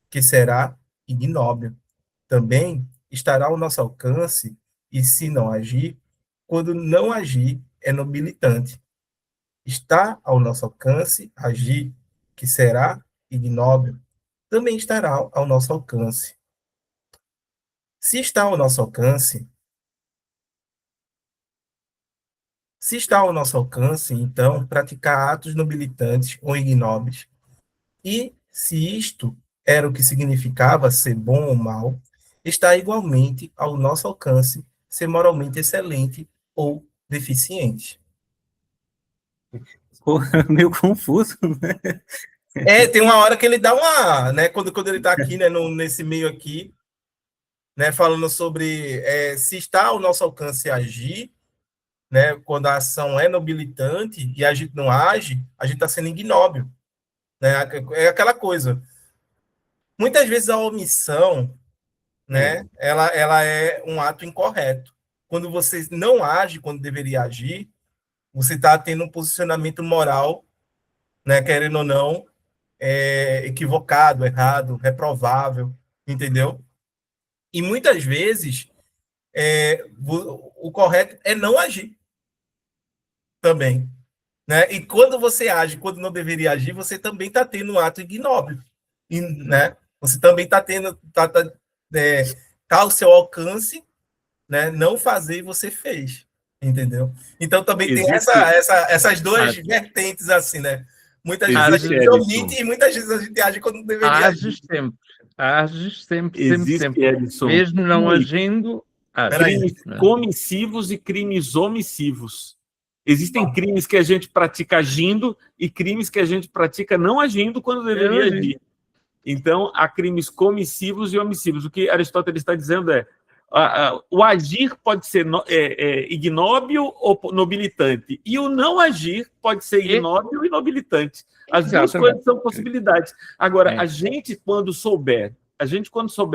que será ignóbil. Também estará ao nosso alcance, e se não agir, quando não agir, é nobilitante. Está ao nosso alcance agir, que será ignóbil. Também estará ao nosso alcance. Se está ao nosso alcance, então, praticar atos nobilitantes ou ignóbeis. E, se isto era o que significava ser bom ou mal, está igualmente ao nosso alcance ser moralmente excelente ou deficiente. Ficou meio confuso, né? Tem uma hora que ele dá uma, né, quando ele está aqui, né, nesse meio aqui, né, falando sobre se está ao nosso alcance agir, né, quando a ação é nobilitante e a gente não age, a gente está sendo ignóbil, né, é aquela coisa. Muitas vezes a omissão, né, ela é um ato incorreto. Quando você não age quando deveria agir, você está tendo um posicionamento moral, né, querendo ou não, equivocado, errado, reprovável, entendeu? E muitas vezes o correto é não agir também, né? E quando você age quando não deveria agir, você também está tendo um ato ignóbil, né? Você também está tendo tá ao seu alcance, né? Não fazer e você fez, entendeu? Então também tem essas duas vertentes assim, né? Muitas vezes a gente omite e muitas vezes a gente age quando não deveria agir. Ages sempre. Edson, Mesmo não agindo, crimes comissivos e crimes omissivos. Existem crimes que a gente pratica agindo e crimes que a gente pratica não agindo quando deveria agir. Então, há crimes comissivos e omissivos. O que Aristóteles está dizendo é o agir pode ser ignóbil ou nobilitante, e o não agir pode ser ignóbil e nobilitante. As duas coisas são possibilidades. Agora, a gente, quando souber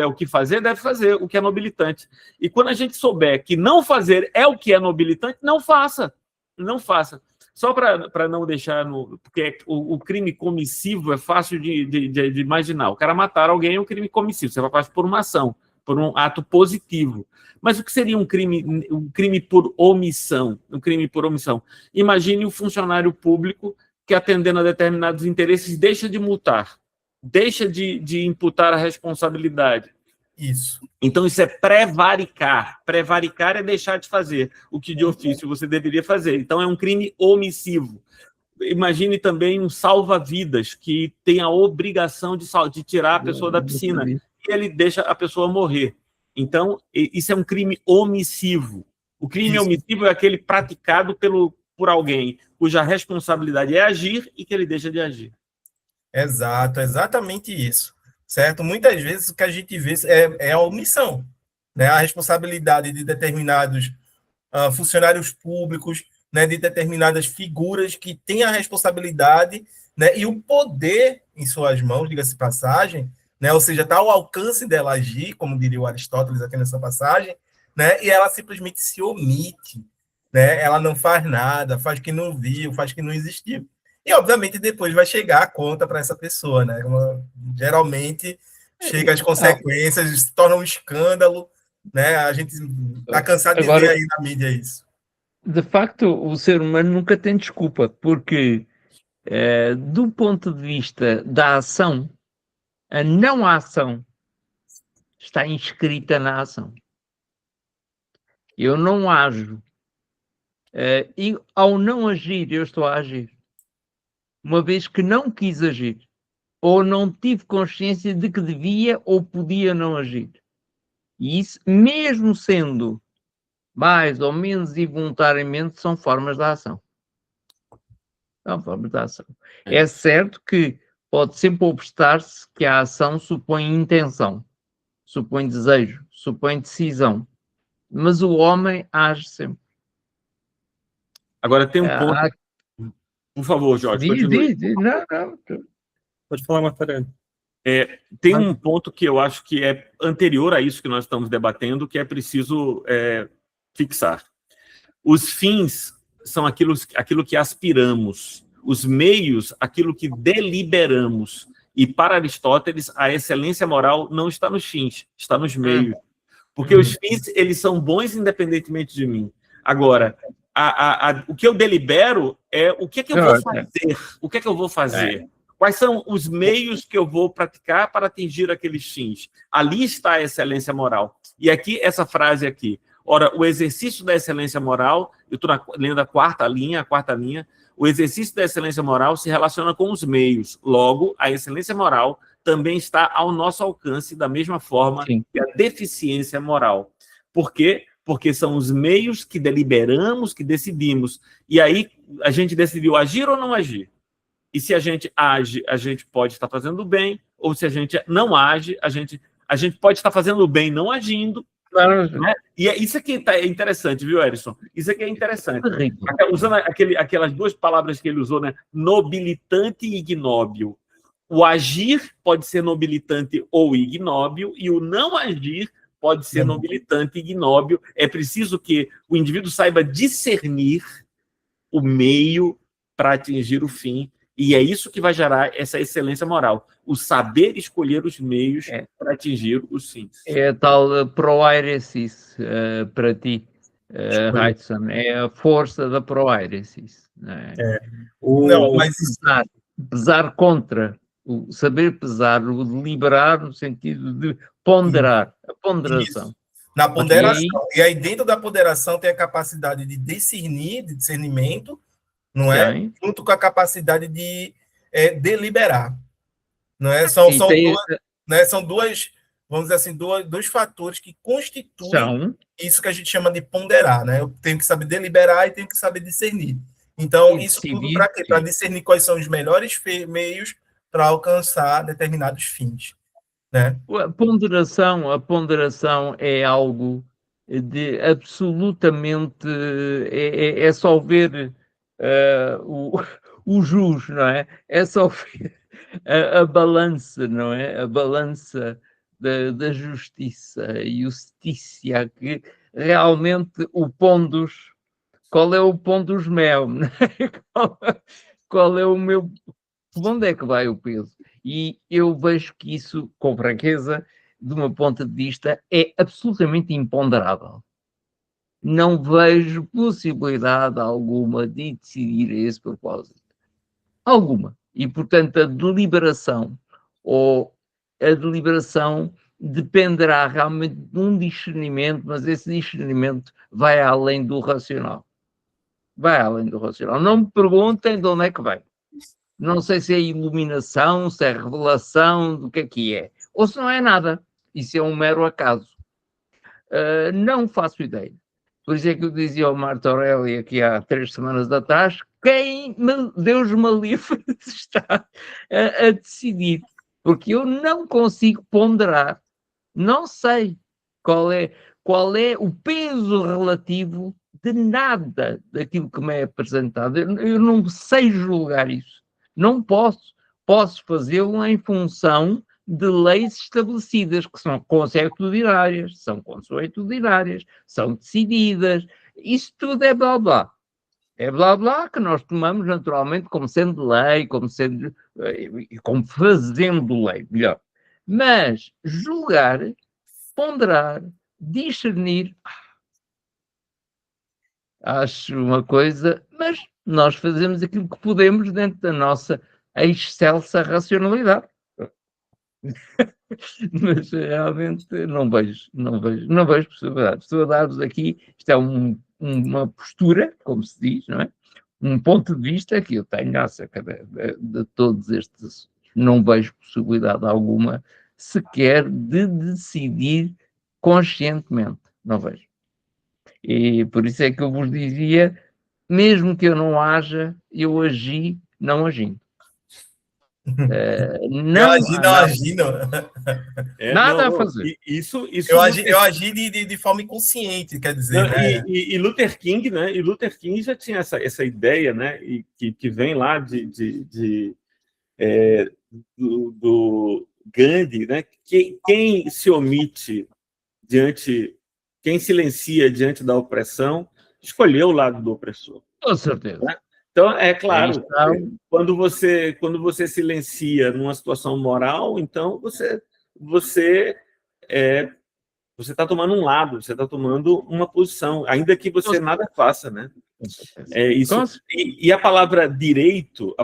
o que fazer, deve fazer o que é nobilitante. E quando a gente souber que não fazer é o que é nobilitante, não faça. Não faça. Só para não deixar porque o crime comissivo é fácil de imaginar. O cara matar alguém é um crime comissivo. Você faz por uma ação, por um ato positivo. Mas o que seria um crime por omissão? Um crime por omissão. Imagine o funcionário público que, atendendo a determinados interesses, deixa de multar, deixa de imputar a responsabilidade. Isso. Então, isso é prevaricar. Prevaricar é deixar de fazer o que de ofício você deveria fazer. Então, é um crime omissivo. Imagine também um salva-vidas que tem a obrigação de tirar a pessoa da piscina e ele deixa a pessoa morrer. Então, isso é um crime omissivo. O crime omissivo é aquele praticado por alguém cuja responsabilidade é agir e que ele deixa de agir. Exato, exatamente isso. Certo? Muitas vezes o que a gente vê é a omissão, né? A responsabilidade de determinados funcionários públicos, né? De determinadas figuras que têm a responsabilidade, né? E o poder em suas mãos, diga-se passagem, né? Ou seja, está ao alcance dela agir, como diria o Aristóteles aqui nessa passagem, né? E ela simplesmente se omite, né? Ela não faz nada, faz que não viu, faz que não existiu. E, obviamente, depois vai chegar a conta para essa pessoa, né? Geralmente, chega as consequências, se torna um escândalo, né? A gente está cansado de ver aí na mídia isso. De facto, o ser humano nunca tem desculpa, porque, do ponto de vista da ação, a não ação está inscrita na ação. Eu não ajo. E, ao não agir, eu estou a agir. Uma vez que não quis agir, ou não tive consciência de que devia ou podia não agir. E isso, mesmo sendo mais ou menos involuntariamente, são formas de ação. São formas de ação. É certo que pode sempre obstar-se que a ação supõe intenção, supõe desejo, supõe decisão, mas o homem age sempre. Agora tem um ponto... Por favor, Jorge, continue. Não. Pode falar, Martarelli. Tem um ponto que eu acho que é anterior a isso que nós estamos debatendo, que é preciso fixar. Os fins são aquilo que aspiramos, os meios, aquilo que deliberamos. E para Aristóteles, a excelência moral não está nos fins, está nos meios. Porque os fins, eles são bons independentemente de mim. Agora, o que eu delibero é o que é que eu vou fazer. O que é que eu vou fazer? Quais são os meios que eu vou praticar para atingir aqueles fins? Ali está a excelência moral. E aqui, essa frase aqui. Ora, o exercício da excelência moral, eu estou lendo a quarta linha, o exercício da excelência moral se relaciona com os meios. Logo, a excelência moral também está ao nosso alcance da mesma forma que a deficiência moral. Por quê? Porque são os meios que deliberamos, que decidimos. E aí, a gente decidiu agir ou não agir. E se a gente age, a gente pode estar fazendo bem, ou se a gente não age, a gente pode estar fazendo bem não agindo. Claro. Né? E isso aqui é interessante, viu, Erison? Isso aqui é interessante. Usando aquelas duas palavras que ele usou, né? Nobilitante e ignóbil. O agir pode ser nobilitante ou ignóbil, e o não agir pode ser nobilitante e ignóbil. É preciso que o indivíduo saiba discernir o meio para atingir o fim, e é isso que vai gerar essa excelência moral, o saber escolher os meios para atingir os fins. É a tal proairesis para ti, Hudson, é a força da proairesis. Pesar contra, o saber pesar, o deliberar no sentido de ponderar, a ponderação. Isso. Na ponderação. E aí, dentro da ponderação, tem a capacidade de discernir, de discernimento, não é? Junto com a capacidade de deliberar. Não é? São duas vamos dizer assim, dois fatores que constituem São, isso que a gente chama de ponderar, né? Eu tenho que saber deliberar e tenho que saber discernir. Então, e isso tudo decidir, para quê? Para discernir quais são os melhores meios para alcançar determinados fins, né? a ponderação é algo de absolutamente, é só ver o jus, não é? É só ver a balança, não é? A balança da justiça e o justiça, que realmente o pondus, qual é o pondus meu, não é? Qual é o meu, por onde é que vai o peso? E eu vejo que isso, com franqueza, de uma ponto de vista, é absolutamente imponderável. Não vejo possibilidade alguma de decidir a esse propósito. Alguma. E, portanto, a deliberação dependerá realmente de um discernimento, mas esse discernimento vai além do racional. Vai além do racional. Não me perguntem de onde é que vem. Não sei se é iluminação, se é revelação, do que é. Ou se não é nada. Isso é um mero acaso. Não faço ideia. Por isso é que eu dizia ao Marco Aurélio aqui há 3 semanas atrás, Deus me livre está a decidir. Porque eu não consigo ponderar. Não sei qual é o peso relativo de nada daquilo que me é apresentado. Eu não sei julgar isso. Não posso. Posso fazê-lo em função de leis estabelecidas, que são consuetudinárias, são decididas. Isso tudo é blá blá. É blá blá que nós tomamos naturalmente como sendo lei, como fazendo lei, melhor. Mas julgar, ponderar, discernir, acho uma coisa, mas nós fazemos aquilo que podemos dentro da nossa excelsa racionalidade. Mas realmente não vejo possibilidades. Estou a dar-vos aqui, isto é uma postura, como se diz, não é? Um ponto de vista que eu tenho acerca de todos estes assuntos. Não vejo possibilidade alguma sequer de decidir conscientemente. Não vejo. E por isso é que eu vos dizia, mesmo que eu não haja, eu agi não agindo. Eu agi, não agi, não. Nada a fazer. Isso eu agi de forma inconsciente, quer dizer, não, né? E Luther King, né? E Luther King já tinha essa ideia, né? E que vem lá do Gandhi, né? Quem se omite quem silencia diante da opressão, escolheu o lado do opressor. Com certeza. Né? Então, é claro, quando você silencia numa situação moral, então você está tomando um lado, você está tomando uma posição, ainda que você nada faça, né? É isso. E a palavra direito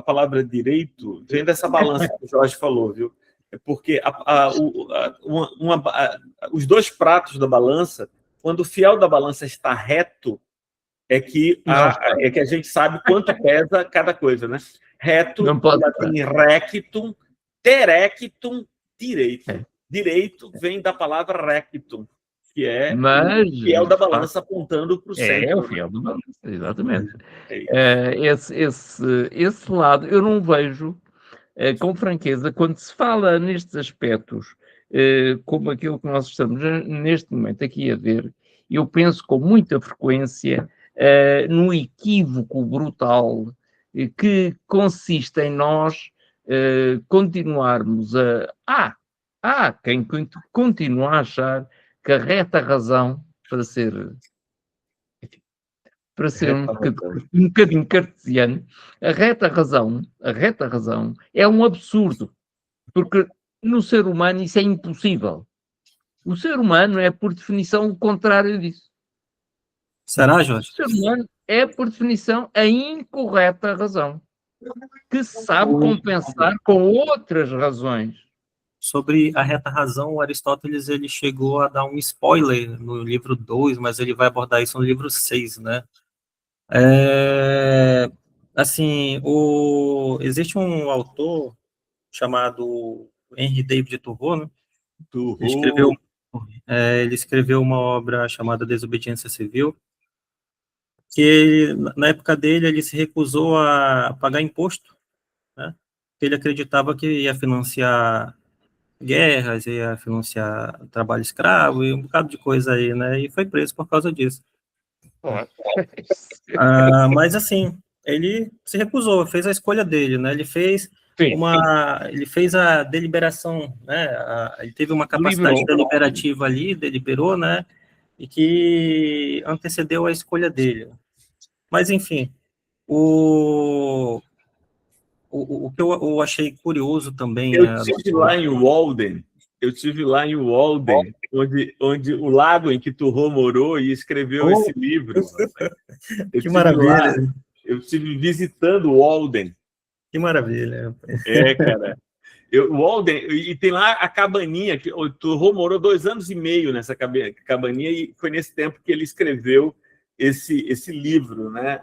vem dessa balança que o Jorge falou, viu? É porque os dois pratos da balança, quando o fiel da balança está reto, é que a gente sabe quanto pesa cada coisa, né? Reto, latim rectum, terectum, direito. Direito vem da palavra rectum, que é o fiel da balança apontando para o centro. É o fiel da balança, exatamente. Esse lado eu não vejo com franqueza quando se fala nestes aspectos, como aquilo que nós estamos neste momento aqui a ver. Eu penso com muita frequência no equívoco brutal que consiste em nós continuarmos há quem continua a achar que a reta razão, para ser um bocadinho cartesiano, a reta razão é um absurdo, porque no ser humano isso é impossível. O ser humano é, por definição, o contrário disso. Será, Jorge? O ser humano é, por definição, a incorreta razão, que sabe compensar com outras razões. Sobre a reta razão, o Aristóteles ele chegou a dar um spoiler no livro 2, mas ele vai abordar isso no livro 6, né? Assim, existe um autor chamado Henry David Thoreau, né? Turro. Ele escreveu uma obra chamada Desobediência Civil, que ele, na época dele ele se recusou a pagar imposto, né? Ele acreditava que ia financiar guerras, ia financiar trabalho escravo e um bocado de coisa aí, né? E foi preso por causa disso. Mas assim, ele se recusou, fez a escolha dele, né? Ele fez a deliberação, né? Ele teve uma capacidade deliberativa ali, deliberou, né? E que antecedeu a escolha dele. Mas enfim, o que eu achei curioso também Eu tive lá em Walden, onde o lago em que Turro morou e escreveu esse livro. Que maravilha! Eu estive visitando Walden. Que maravilha! Cara. Walden, e tem lá a cabaninha, que o Turro morou 2 anos e meio nessa cabaninha, e foi nesse tempo que ele escreveu esse livro, né?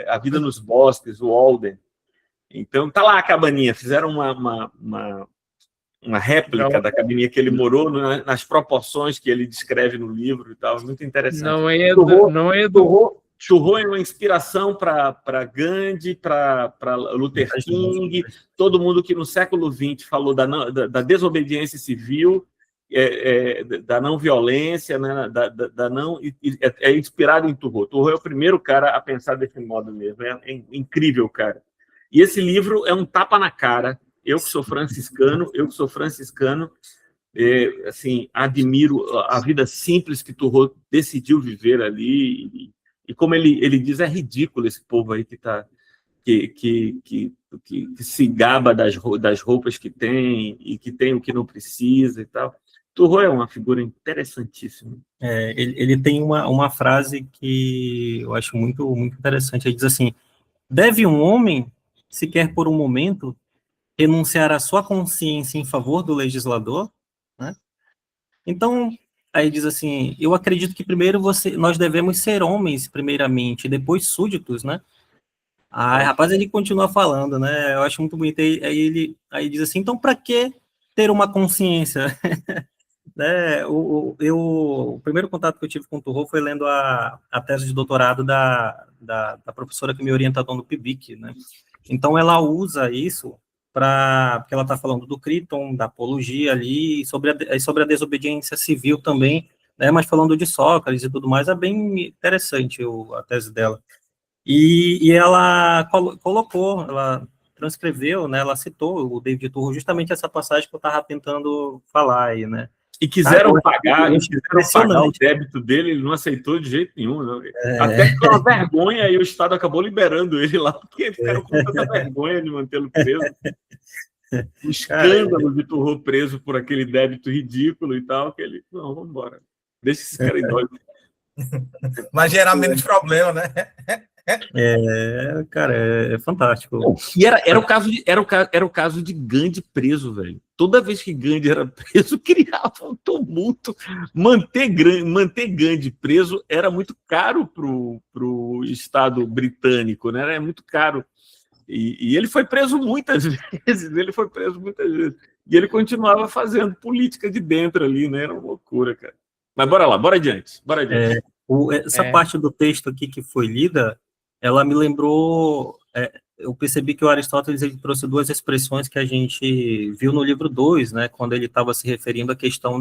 A Vida nos Bosques, o Walden. Então, tá lá a cabaninha, fizeram uma réplica da cabaninha que ele morou, nas proporções que ele descreve no livro e tal, muito interessante. Turro é uma inspiração para Gandhi, para Luther King, todo mundo que no século XX falou da desobediência civil, da não violência, né, é inspirado em Turro. Turro é o primeiro cara a pensar desse modo mesmo. É incrível, cara. E esse livro é um tapa na cara. Eu que sou franciscano, assim, admiro a vida simples que Turro decidiu viver ali. E como ele diz, é ridículo esse povo aí que se gaba das roupas que tem e que tem o que não precisa e tal. Turro é uma figura interessantíssima. Ele tem uma frase que eu acho muito, muito interessante. Ele diz assim: deve um homem, sequer por um momento, renunciar à sua consciência em favor do legislador, né? Então, aí diz assim: eu acredito que primeiro nós devemos ser homens, primeiramente, e depois súditos, né? Rapaz, ele continua falando, né? Eu acho muito bonito. Aí diz assim: então, para que ter uma consciência? Né? O primeiro contato que eu tive com o Turro foi lendo a tese de doutorado da professora que me orientou no PIBIC, né? Então, ela usa isso porque ela está falando do Crichton, da apologia ali, sobre a desobediência civil também, né? Mas falando de Sócrates e tudo mais, é bem interessante a tese dela. E ela colocou, ela transcreveu, né? Ela citou o David Turro justamente essa passagem que eu estava tentando falar aí, né? E quiseram pagar o débito dele, ele não aceitou de jeito nenhum. Não. Até que foi uma vergonha, e o Estado acabou liberando ele lá, porque ficaram com tanta vergonha de mantê-lo preso. O escândalo de Turro preso por aquele débito ridículo e tal, que ele, não, vamos embora. Deixa esse cara em Mas gerar menos problema, né? Cara, é fantástico. E era o caso de Gandhi preso, velho. Toda vez que Gandhi era preso, criava um tumulto. Manter Gandhi preso era muito caro pro Estado britânico, né? Era muito caro. E ele foi preso muitas vezes. E ele continuava fazendo política de dentro ali, né? Era uma loucura, cara. Mas bora lá, bora adiante. Essa parte do texto aqui que foi lida, ela me lembrou, eu percebi que o Aristóteles ele trouxe 2 expressões que a gente viu no livro 2, né, quando ele estava se referindo à questão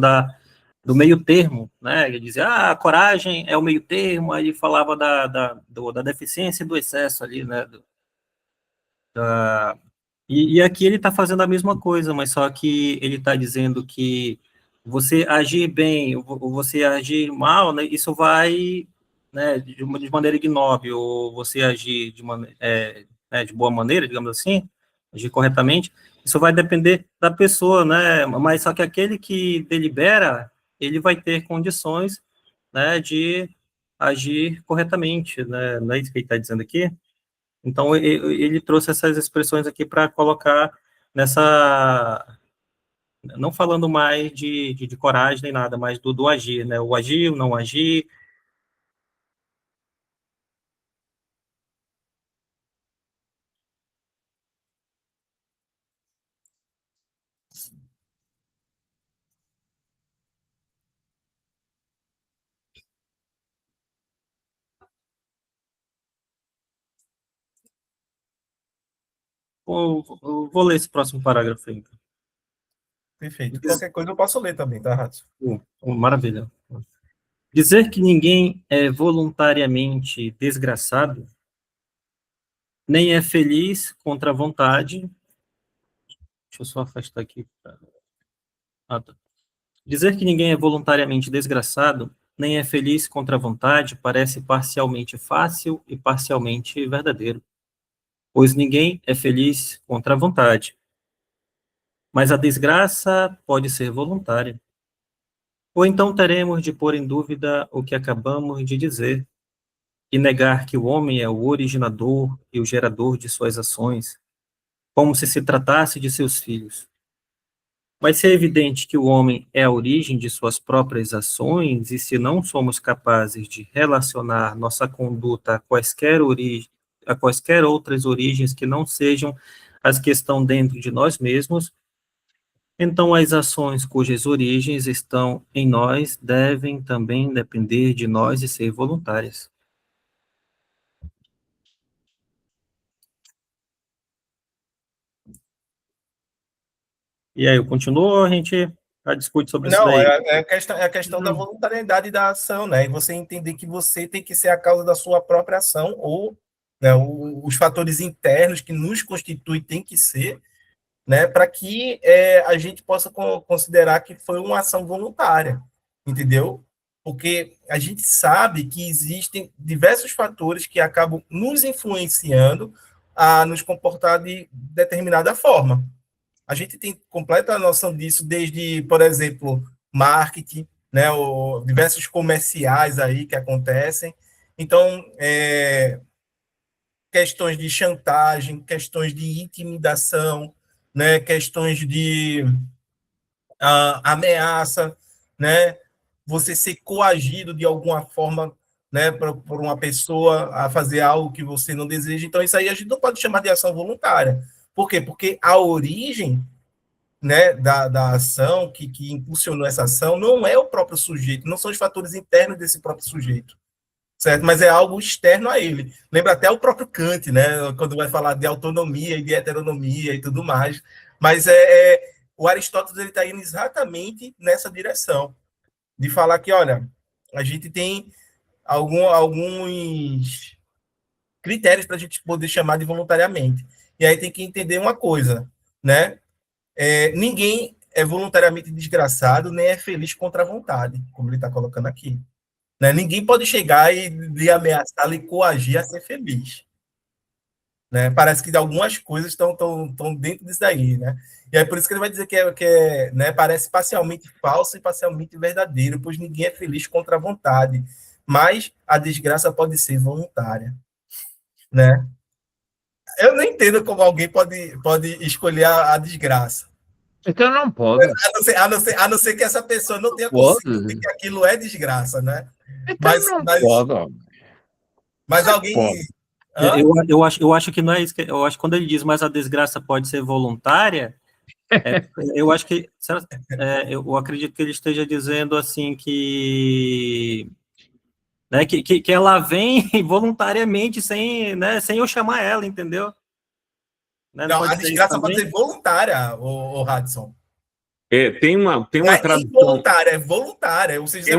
do meio termo, né, ele dizia, a coragem é o meio termo, aí ele falava da deficiência e do excesso ali, né, e aqui ele está fazendo a mesma coisa, mas só que ele está dizendo que você agir bem ou você agir mal, né, isso vai, né, de maneira ignóbil, ou você agir de boa maneira, digamos assim, agir corretamente, isso vai depender da pessoa, né, mas só que aquele que delibera, ele vai ter condições, né, de agir corretamente, né, não é isso que ele está dizendo aqui? Então, ele trouxe essas expressões aqui para colocar nessa, não falando mais de coragem nem nada, mas do agir, né? O agir, o não agir. Eu vou ler esse próximo parágrafo aí. Perfeito. Qualquer coisa eu posso ler também, tá, Rato? Maravilha. Dizer que ninguém é voluntariamente desgraçado, nem é feliz contra a vontade. Deixa eu só afastar aqui. Tá. Dizer que ninguém é voluntariamente desgraçado, nem é feliz contra a vontade, parece parcialmente fácil e parcialmente verdadeiro, pois ninguém é feliz contra a vontade. Mas a desgraça pode ser voluntária. Ou então teremos de pôr em dúvida o que acabamos de dizer, e negar que o homem é o originador e o gerador de suas ações, como se tratasse de seus filhos. Mas se é evidente que o homem é a origem de suas próprias ações, e se não somos capazes de relacionar nossa conduta a quaisquer outras origens que não sejam as que estão dentro de nós mesmos, então as ações cujas origens estão em nós devem também depender de nós e ser voluntárias. E aí, eu continuo ou a gente discute sobre isso Não, daí? é a questão da voluntariedade da ação, né? E você entender que você tem que ser a causa da sua própria ação, ou né, os fatores internos que nos constituem tem que ser, né? Para que a gente possa considerar que foi uma ação voluntária, entendeu? Porque a gente sabe que existem diversos fatores que acabam nos influenciando a nos comportar de determinada forma. A gente tem completa noção disso desde, por exemplo, marketing, né, diversos comerciais aí que acontecem. Então, questões de chantagem, questões de intimidação, né, questões de ameaça, né, você ser coagido de alguma forma, né, por uma pessoa a fazer algo que você não deseja. Então, isso aí a gente não pode chamar de ação voluntária. Por quê? Porque a origem, né, da ação, que impulsionou essa ação, não é o próprio sujeito, não são os fatores internos desse próprio sujeito, certo? Mas é algo externo a ele. Lembra até o próprio Kant, né, quando vai falar de autonomia e de heteronomia e tudo mais. Mas o Aristóteles está indo exatamente nessa direção, de falar que, olha, a gente tem alguns critérios para a gente poder chamar de voluntariamente. E aí tem que entender uma coisa, né? Ninguém é voluntariamente desgraçado, nem é feliz contra a vontade, como ele está colocando aqui. Né? Ninguém pode chegar e lhe ameaçar, lhe coagir a ser feliz. Né? Parece que algumas coisas estão dentro disso daí. Né? E é por isso que ele vai dizer que né, parece parcialmente falso e parcialmente verdadeiro, pois ninguém é feliz contra a vontade. Mas a desgraça pode ser voluntária. Né? Eu não entendo como alguém pode escolher a desgraça. Então não pode. A não ser que essa pessoa não tenha consciência de que aquilo é desgraça, né? Então não pode. Mas alguém... Eu acho que não é isso. Eu acho que quando ele diz, mas a desgraça pode ser voluntária, eu acho que... eu acredito que ele esteja dizendo assim que... Né, que ela vem voluntariamente sem eu chamar ela, entendeu? Né? Não, a desgraça pode ser voluntária, o Hudson. Tem uma tradução. Involuntária, é voluntária. Ou seja, tem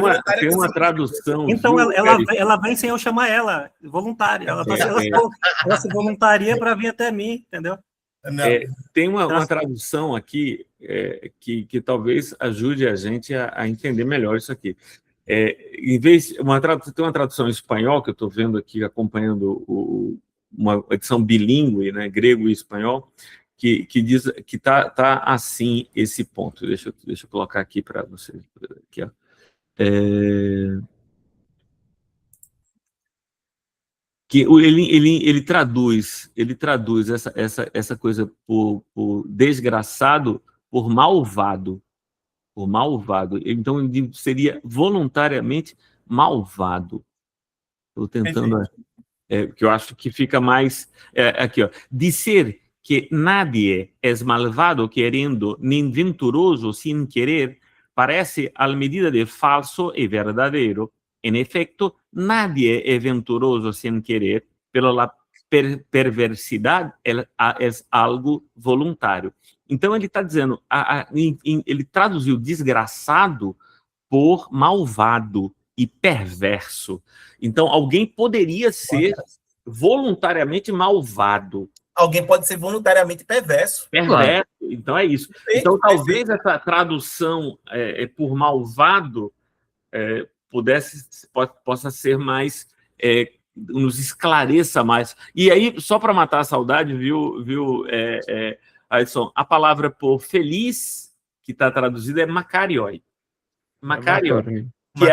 uma tradução. Então, ela vem sem eu chamar ela, voluntária. Ela se voluntaria para vir até mim, entendeu? Tem uma tradução aqui que talvez ajude a gente a entender melhor isso aqui. Em vez tem uma tradução em espanhol que eu estou vendo aqui, acompanhando uma edição bilíngue, né, grego e espanhol, que diz que tá assim esse ponto. Deixa eu colocar aqui para vocês. Aqui, ó. Que ele traduz essa coisa por desgraçado por malvado. Por malvado. Então, ele seria voluntariamente malvado. Estou tentando... que eu acho que fica mais... aqui, ó. Dizer que nadie es malvado querendo, nem venturoso sin querer, parece a medida de falso e verdadeiro. En efecto, nadie é venturoso sin querer, pero la perversidade é algo voluntário. Então, ele está dizendo, ele traduziu desgraçado por malvado e perverso. Então, alguém poderia ser voluntariamente malvado. Alguém pode ser voluntariamente perverso. Perverso, então é isso. Então, talvez essa tradução por malvado possa ser mais, nos esclareça mais. E aí, só para matar a saudade, viu Ailson, a palavra por feliz, que está traduzida, é Makarioi. Makarioi, que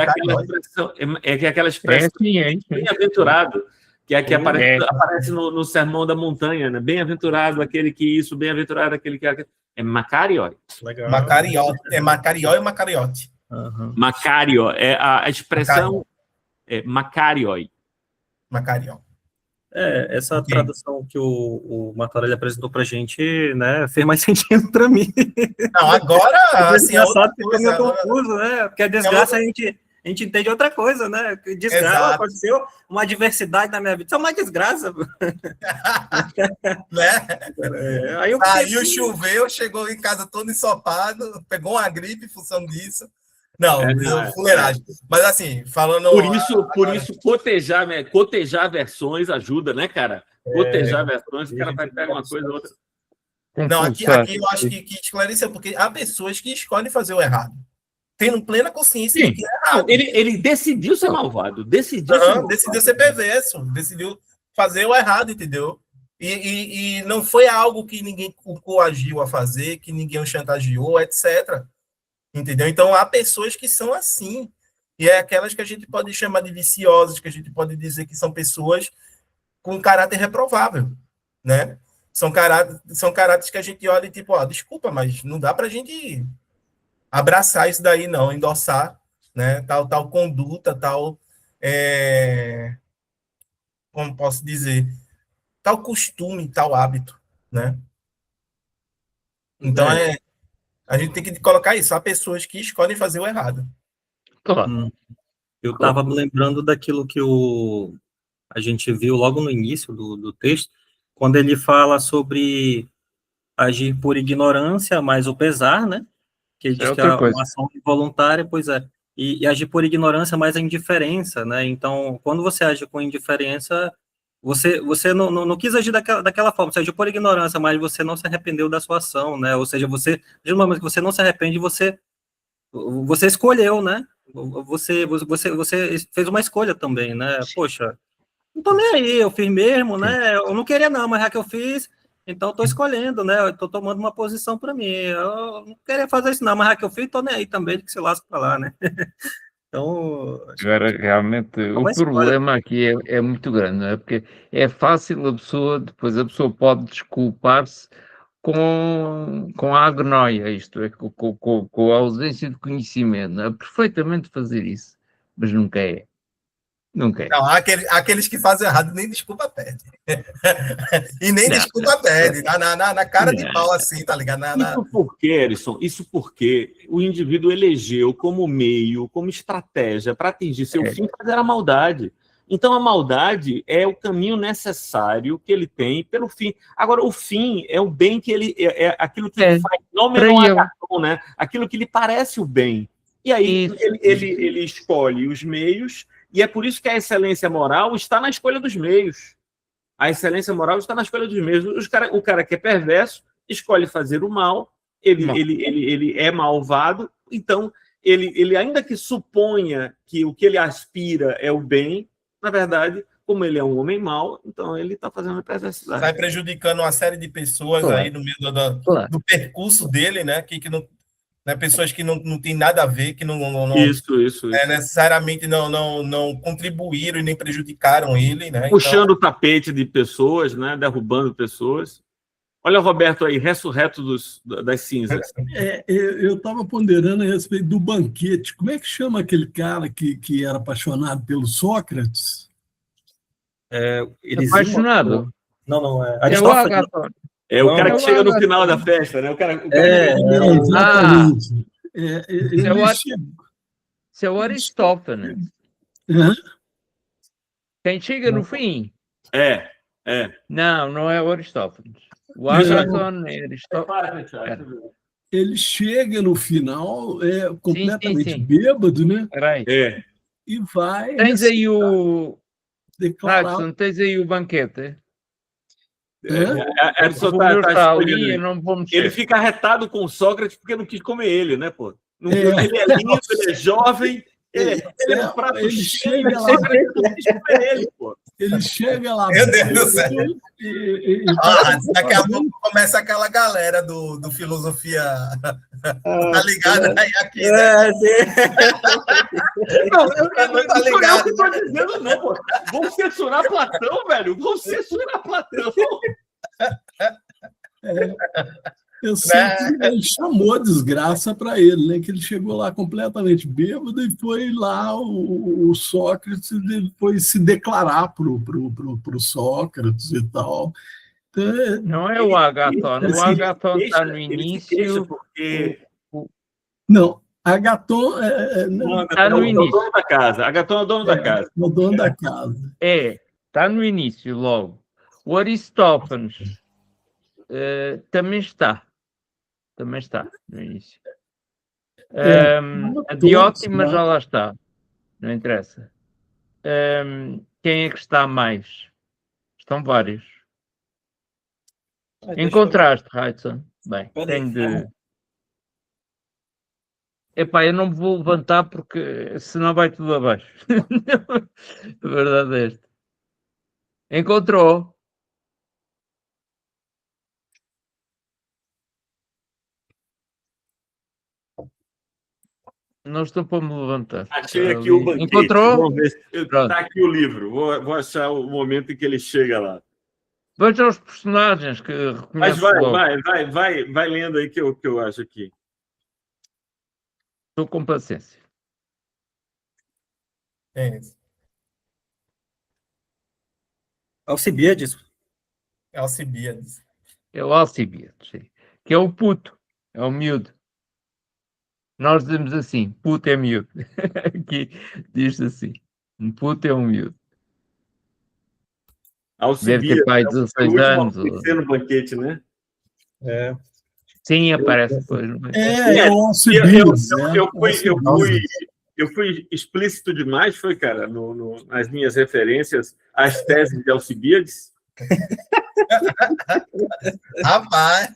é aquela expressão bem-aventurado, que é a que aparece no Sermão da Montanha, né? Bem-aventurado aquele que isso, bem-aventurado aquele que... É Makarioi. Legal. Macarioi. É Macarioi ou Macariote? Uhum. Macario, a expressão é Makarioi. Macarioi. Essa tradução que o Martorelli apresentou pra gente, né, fez mais sentido pra mim. Não, agora, assim, engraçado que fica meio confuso, né? Porque a desgraça a gente entende outra coisa, né? Desgraça, aconteceu uma adversidade na minha vida. Isso é uma desgraça. Né? Aí saiu, choveu, chegou em casa todo ensopado, pegou uma gripe em função disso. Não, fuleiragem. Mas assim, falando... Por isso cotejar versões ajuda, né, cara? Cotejar versões, o cara vai pegar uma coisa ou outra. Não, aqui eu acho que esclareceu, porque há pessoas que escolhem fazer o errado, tendo plena consciência de que é errado. Ele decidiu ser malvado, decidiu ser perverso, decidiu fazer o errado, entendeu? E não foi algo que ninguém o coagiu a fazer, que ninguém o chantageou, etc. Entendeu? Então, há pessoas que são assim. E é aquelas que a gente pode chamar de viciosas, que a gente pode dizer que são pessoas com caráter reprovável, né? São caráteres que a gente olha e tipo, desculpa, mas não dá pra gente abraçar isso daí, não, endossar, né? Tal conduta, como posso dizer, tal costume, tal hábito, né? Então, a gente tem que colocar isso. Há pessoas que escolhem fazer o errado. Claro. Eu estava me lembrando daquilo que a gente viu logo no início do texto, quando ele fala sobre agir por ignorância, mais o pesar, né? Que ele diz que é uma ação involuntária, pois é. E agir por ignorância, mais a indiferença, né? Então, quando você age com indiferença, você não quis agir daquela forma, você agiu por ignorância, mas você não se arrependeu da sua ação, né? Ou seja, de uma vez que você não se arrepende, você escolheu, né? Você fez uma escolha também, né? Poxa, não tô nem aí, eu fiz mesmo, né? Eu não queria não, mas já que eu fiz, então tô escolhendo, né? Eu tô tomando uma posição para mim. Eu não queria fazer isso não, mas já que eu fiz, tô nem aí também, que se lasca para lá, né? Então, agora, realmente, o problema aqui é muito grande, não é? Porque é fácil depois a pessoa pode desculpar-se com a agnóia, isto é, com a ausência de conhecimento, não é? Perfeitamente fazer isso, mas nunca é. Nunca é. Não, aqueles que fazem errado nem desculpa pede. E nem desculpa pede. Na cara de pau assim, tá ligado? Isso porque, Erison, o indivíduo elegeu como meio, como estratégia para atingir seu fim, fazer a maldade. Então, a maldade é o caminho necessário que ele tem pelo fim. Agora, o fim é o bem que ele... É aquilo que ele faz, né? Aquilo que lhe parece o bem. E aí, ele escolhe os meios, e é por isso que a excelência moral está na escolha dos meios. A excelência moral está na escolha dos meios. O cara que é perverso escolhe fazer o mal, ele é malvado, então, ele ainda que suponha que o que ele aspira é o bem, na verdade, como ele é um homem mau, então ele está fazendo a perversidade. Vai prejudicando uma série de pessoas aí no meio do percurso dele, né? Que não, né, pessoas que não tem nada a ver, que não necessariamente não contribuíram e nem prejudicaram ele, né? Puxando o tapete de pessoas, né? Derrubando pessoas. Olha o Roberto aí, ressurreto das cinzas. Eu estava ponderando a respeito do banquete. Como é que chama aquele cara que era apaixonado pelo Sócrates? Apaixonado? Não, é Aristófanes. É o cara que chega no final da festa, né? Exatamente. Isso é o Aristófanes. Quem chega no fim. Não é o Aristófanes. O Não. Agathon é Aristófanes. Ele chega no final completamente sim. bêbado, né? Peraí. E vai Tens aí o... declarar. Hudson, tens aí o banquete? Edson O meu está ali, escolhendo. eu não vou mexer. Ele fica arretado com o Sócrates porque não quis comer ele, né, pô? Ele é lindo, ele é jovem, ele é um prato ele cheio, chega lá. não quis comer ele, pô. Ele chega lá. Meu Deus do céu. Daqui a fazendo- pouco começa aquela galera do Filosofia. Tá ligado aí aqui, né? Não Tá sou eu ligado, que tô dizendo, não, pô. Vão censurar Platão, velho. Vão censurar Platão. Eu sei que ele chamou a desgraça para ele, né? Que ele chegou lá completamente bêbado e foi lá o Sócrates, ele foi se declarar pro Sócrates e tal. Então, Não é o Agathon. O Agathon está no início. Porque não, Agathon Tá no é o início. dono da casa. Agathon é o dono da casa. o dono da casa. Está no início logo. O Aristófanes também está no início. A Diótima já lá está. Não interessa. Quem é que está mais? Estão vários. Encontraste, Hudson? Bem, tenho de... Epá, eu não me vou levantar porque senão vai tudo abaixo. A verdade é esta. Encontrou. Não estou para me levantar. Achei aqui o banquete. Encontrou? Vamos ver. Pronto. Tá aqui o livro. Vou achar o momento em que ele chega lá. Veja os personagens que Mas reconheço logo. vai lendo aí que eu acho aqui. Estou com paciência. É isso. Alcibiades. É Alcibiades. É o Alcibiades, sim. Que é o puto. É o miúdo. Nós dizemos assim, puto é miúdo. Aqui diz assim, um puto é um miúdo. Deve ter pai de 16 anos. Ou... no banquete, né? Sim, aparece depois. É o Alcibiades. Eu fui explícito demais, foi, cara, nas minhas referências às teses de Alcibiades. Rapaz,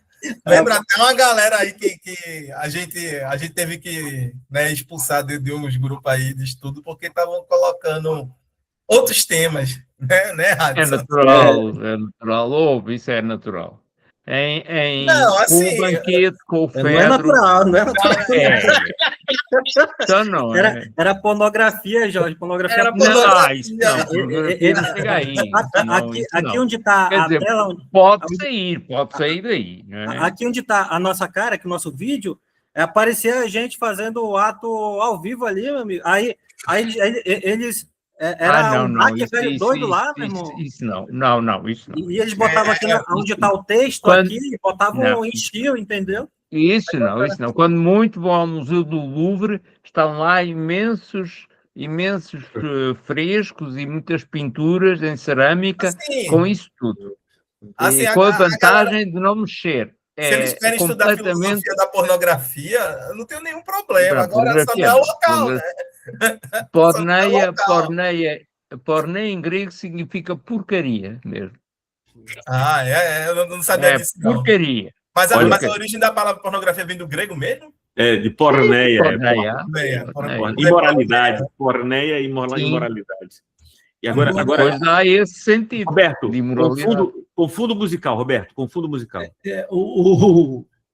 lembra até uma galera aí que a gente teve que, né, expulsar de uns grupos aí de estudo porque estavam colocando outros temas, né, É natural, ouve, isso é natural. Não, com assim, o banquete, com o Fedro. Não é natural. Então não é. Era pornografia, Jorge. Pornografia. Era Não, isso não. Pornografia não chega aí. Aqui onde está a dizer, tela. Pode sair daí. Né? Aqui onde está a nossa cara, que o nosso vídeo, aparecer a gente fazendo o ato ao vivo ali, meu amigo. Aí eles. Era um hacker velho doido lá, meu irmão. Isso não. E eles botavam aqui onde está o texto, aqui, botavam enchiam, entendeu? Isso não. Quando muito vão ao Museu do Louvre, estão lá imensos frescos e muitas pinturas em cerâmica, assim, com isso tudo. Assim, com a vantagem de não mexer. Se eles querem estudar a filosofia da pornografia, eu não tenho nenhum problema. Agora só não é o local, né? Porneia em grego significa porcaria mesmo. Eu não sabia disso, não. Porcaria. Mas a origem da palavra pornografia vem do grego mesmo? De porneia. Imoralidade. Porneia e imoralidade. E agora depois dá esse sentido. Roberto, com fundo musical, Roberto, com fundo musical.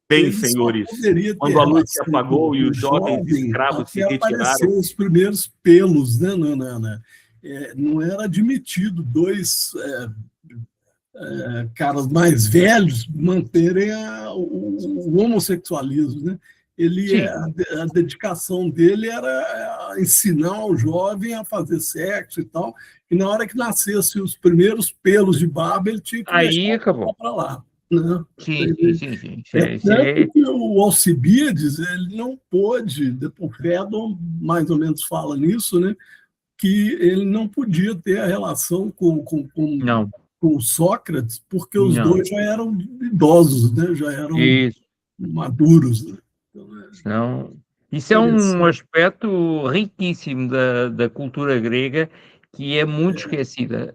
Bem, senhores, quando a luz se apagou e os jovens escravos se retiraram... os primeiros pelos, né? Não era admitido dois caras mais velhos manterem o homossexualismo, né? A dedicação dele era ensinar o jovem a fazer sexo e tal, e na hora que nascessem os primeiros pelos de barba, ele tinha que deixar para lá. Né? Sim. O Alcibiades, ele não pôde, o Fedon mais ou menos fala nisso, né? Que ele não podia ter a relação com com Sócrates, porque os Não. dois já eram idosos, né? Já eram Isso. maduros. Né? Então, Não. Isso é um aspecto riquíssimo da cultura grega que é muito esquecida,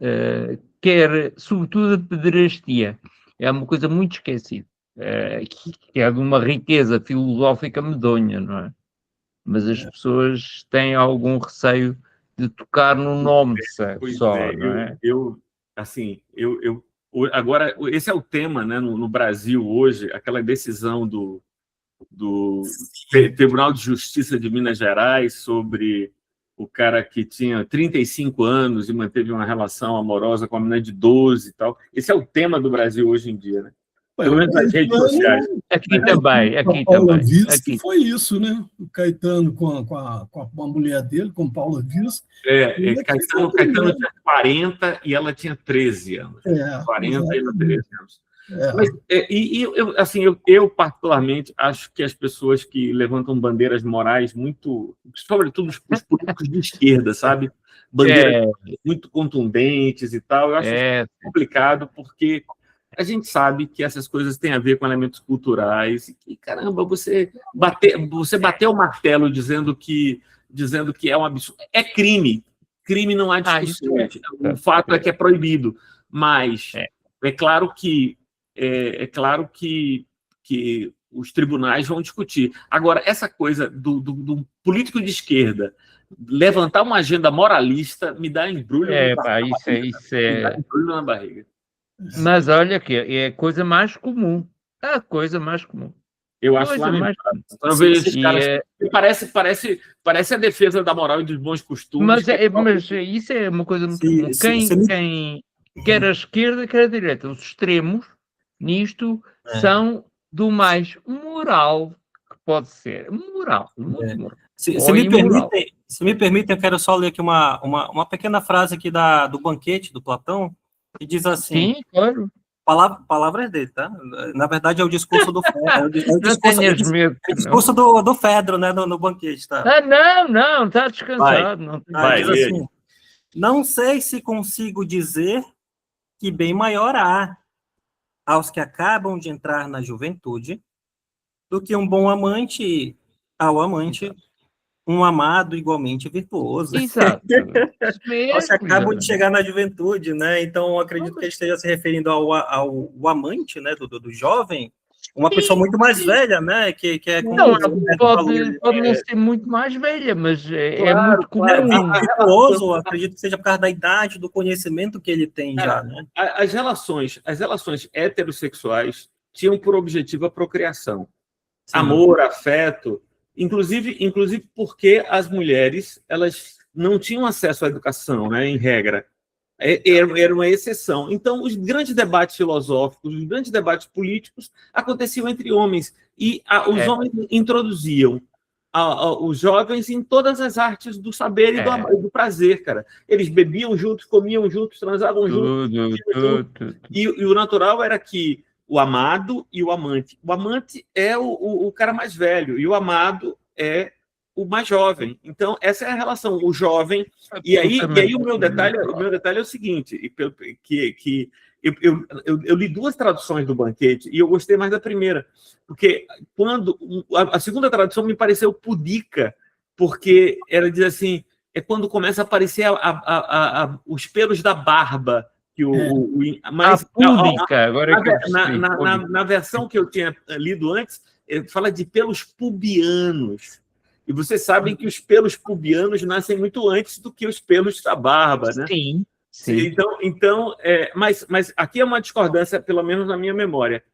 sobretudo a pederastia, é uma coisa muito esquecida, que é de uma riqueza filosófica medonha, não é? Mas as pessoas têm algum receio de tocar no nome Pois só, é, não é? Agora, esse é o tema, né, no Brasil hoje, aquela decisão do Tribunal de Justiça de Minas Gerais sobre o cara que tinha 35 anos e manteve uma relação amorosa com a menina de 12 e tal. Esse é o tema do Brasil hoje em dia, né? Pelo menos nas redes sociais. Aqui também, aqui Paula também. Viz, Aqui. que foi isso, né? O Caetano com a mulher dele, com Paula Viz. Caetano tinha 40 e ela tinha 13 anos. 40 e ela 13 anos. Mas, eu particularmente acho que as pessoas que levantam bandeiras morais muito, sobretudo os políticos de esquerda, sabe? Bandeiras muito contundentes e tal, eu acho complicado porque a gente sabe que essas coisas têm a ver com elementos culturais e que, caramba, você bater o martelo dizendo que é um absurdo, é crime. Crime não há discussão. O fato é que é proibido, mas é claro que os tribunais vão discutir. Agora, essa coisa do político de esquerda levantar uma agenda moralista me dá embrulho na barriga. Mas olha que é a coisa mais comum. A coisa mais comum. Eu acho lamentável. Eu vejo esses caras. Parece a defesa da moral e dos bons costumes. Mas isso é uma coisa muito comum. Quem quer a esquerda, quer a direita. Os extremos nisto são do mais moral que pode ser. Moral. Muito moral. Se me permitem, eu quero só ler aqui uma pequena frase aqui do Banquete, do Platão, que diz assim... Sim, claro. Palavras dele, tá? Na verdade, é o discurso do Fedro. É o discurso do Fedro, né, no Banquete, tá? Não, está descansado. Diz assim, não sei se consigo dizer que bem maior há aos que acabam de entrar na juventude do que um bom amante ao amante, um amado igualmente virtuoso. Exato. Aos que acabam de chegar na juventude, né? Então, acredito que ele esteja se referindo ao amante, né, do jovem, uma pessoa muito mais velha, né? Que é como pode não ser muito mais velha, mas é muito comum. Virtuoso, acredito que seja por causa da idade, do conhecimento que ele tem já, né? As relações heterossexuais tinham por objetivo a procriação. Sim. Amor, afeto, inclusive porque as mulheres elas não tinham acesso à educação, né, em regra. Era uma exceção. Então, os grandes debates filosóficos, os grandes debates políticos aconteciam entre homens. E os homens introduziam os jovens em todas as artes do saber e do prazer, cara. Eles bebiam juntos, comiam juntos, transavam juntos. Tudo. E o natural era que o amado e o amante. O amante é o cara mais velho e o amado é o mais jovem. Então, essa é a relação. O jovem... E aí o meu detalhe é o seguinte, que eu li duas traduções do Banquete e eu gostei mais da primeira, porque quando a segunda tradução me pareceu pudica, porque ela diz assim, é quando começa a aparecer os pelos da barba, que mas pública, agora na versão que eu tinha lido antes, fala de pelos pubianos. E vocês sabem que os pelos pubianos nascem muito antes do que os pelos da barba, né? Sim. Então mas aqui é uma discordância, pelo menos na minha memória.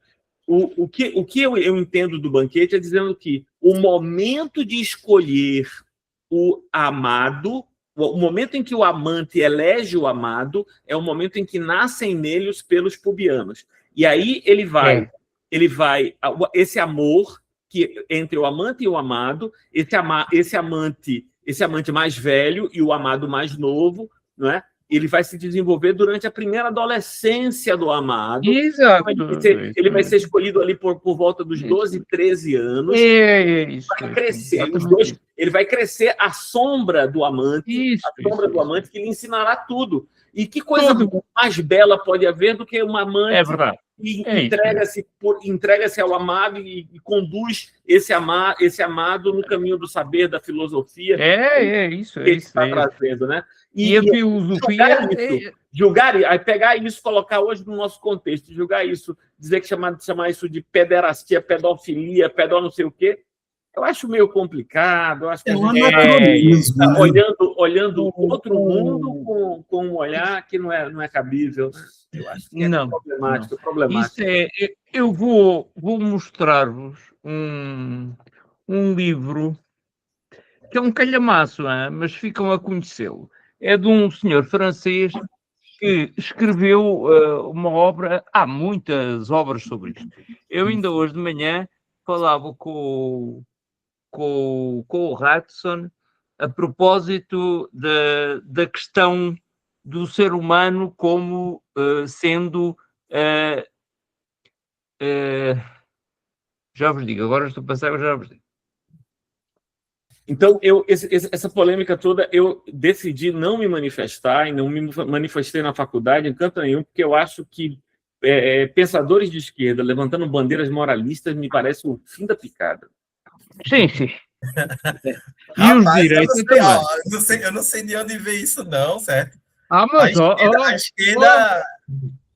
O que eu entendo do Banquete é dizendo que o momento de escolher o amado, o momento em que o amante elege o amado, é o momento em que nascem nele os pelos pubianos. E aí ele vai esse amor que entre o amante e o amado, esse amante mais velho e o amado mais novo, não é? ele vai se desenvolver durante a primeira adolescência do amado. Exato. Ele vai ser escolhido ali por volta dos 12, 13 anos. Isso. Vai crescer, os dois, ele vai crescer à sombra do amante, do amante que lhe ensinará tudo. E que coisa mais bela pode haver do que uma amante que entrega-se ao amado e conduz esse amado no caminho do saber, da filosofia. Isso. Que ele está trazendo, né? E a filosofia... Julgar, aí pegar isso, colocar hoje no nosso contexto, julgar isso, dizer que chamar isso de pederastia, pedofilia, não sei o quê, eu acho meio complicado. Eu acho que a gente está olhando outro mundo com um olhar que não é cabível. Eu acho que é problemático. Eu vou mostrar-vos um livro que é um calhamaço, mas ficam a conhecê-lo. É de um senhor francês que escreveu uma obra, há muitas obras sobre isto. Eu ainda hoje de manhã falava com o Hudson a propósito da questão do ser humano como sendo... já vos digo, agora estou a pensar, já vos digo. Então, essa polêmica toda, eu decidi não me manifestar, e não me manifestei na faculdade em canto nenhum, porque eu acho que pensadores de esquerda levantando bandeiras moralistas me parece o fim da picada. Sim. E os direitos também. Eu não sei de onde veio isso, não, certo? Mas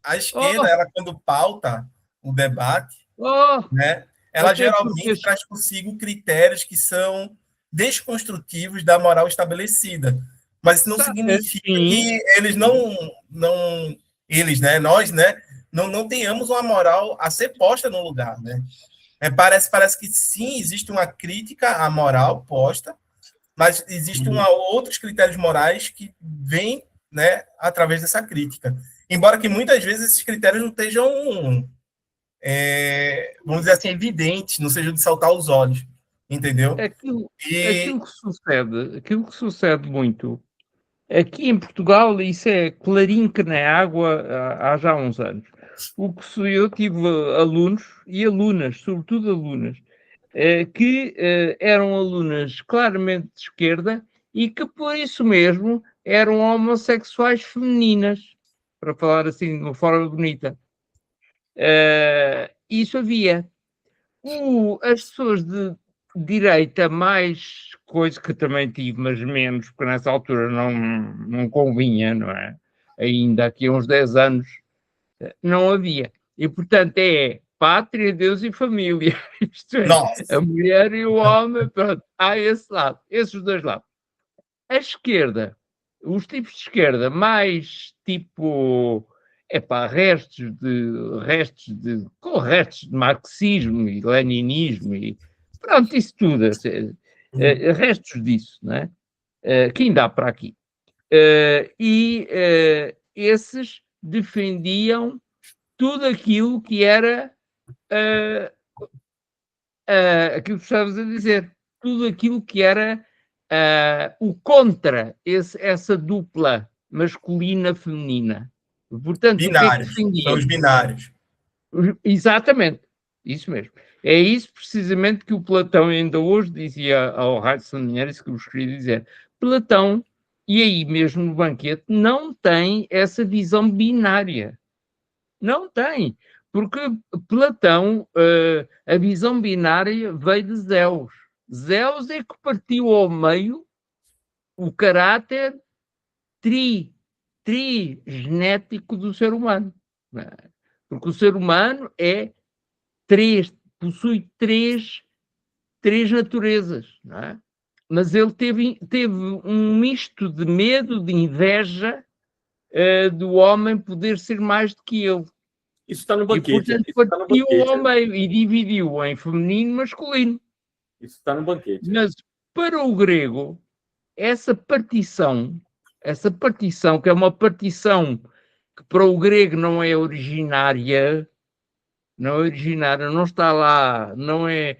a esquerda, ela quando pauta o debate, né, ela geralmente traz consigo critérios que são desconstrutivos da moral estabelecida. Mas isso não significa que eles não tenhamos uma moral a ser posta no lugar, né? Parece que sim, existe uma crítica à moral posta, mas existem outros critérios morais que vêm, né, através dessa crítica. Embora que muitas vezes esses critérios não estejam, vamos dizer assim, evidentes, não sejam de saltar aos olhos, entendeu? Aquilo que sucede muito aqui em Portugal, isso é clarinho que na água há já uns anos. Eu tive alunos e alunas, sobretudo alunas, que eram alunas claramente de esquerda e que por isso mesmo eram homossexuais femininas, para falar assim de uma forma bonita. Isso havia. As pessoas de direita, mais coisa que também tive, mas menos, porque nessa altura não convinha, não é? Ainda aqui a uns 10 anos não havia. E, portanto, pátria, Deus e família. Isto é, a mulher e o homem, pronto, há esse lado, esses dois lados. A esquerda, os tipos de esquerda, mais tipo... restos de marxismo e leninismo e pronto, isso tudo, restos disso, não é? Que ainda há para aqui. Esses defendiam tudo aquilo que era aquilo que estavas a dizer, tudo aquilo que era o contra essa dupla masculina-feminina. Portanto, binários, o que é que são os binários. Exatamente, isso mesmo. É isso precisamente que o Platão ainda hoje dizia ao Hudson Neves, que eu vos queria dizer. Platão, e aí mesmo no banquete, não tem essa visão binária. Não tem. Porque Platão, a visão binária veio de Zeus. Zeus é que partiu ao meio o caráter trigenético do ser humano. Porque o ser humano possui três naturezas, não é? Mas ele teve um misto de medo, de inveja do homem poder ser mais do que ele. Isso está no banquete. E, portanto, partiu ao meio e dividiu em feminino e masculino. Isso está no banquete. Mas, para o grego, essa partição, que é uma partição que para o grego não é originária, não está lá, não é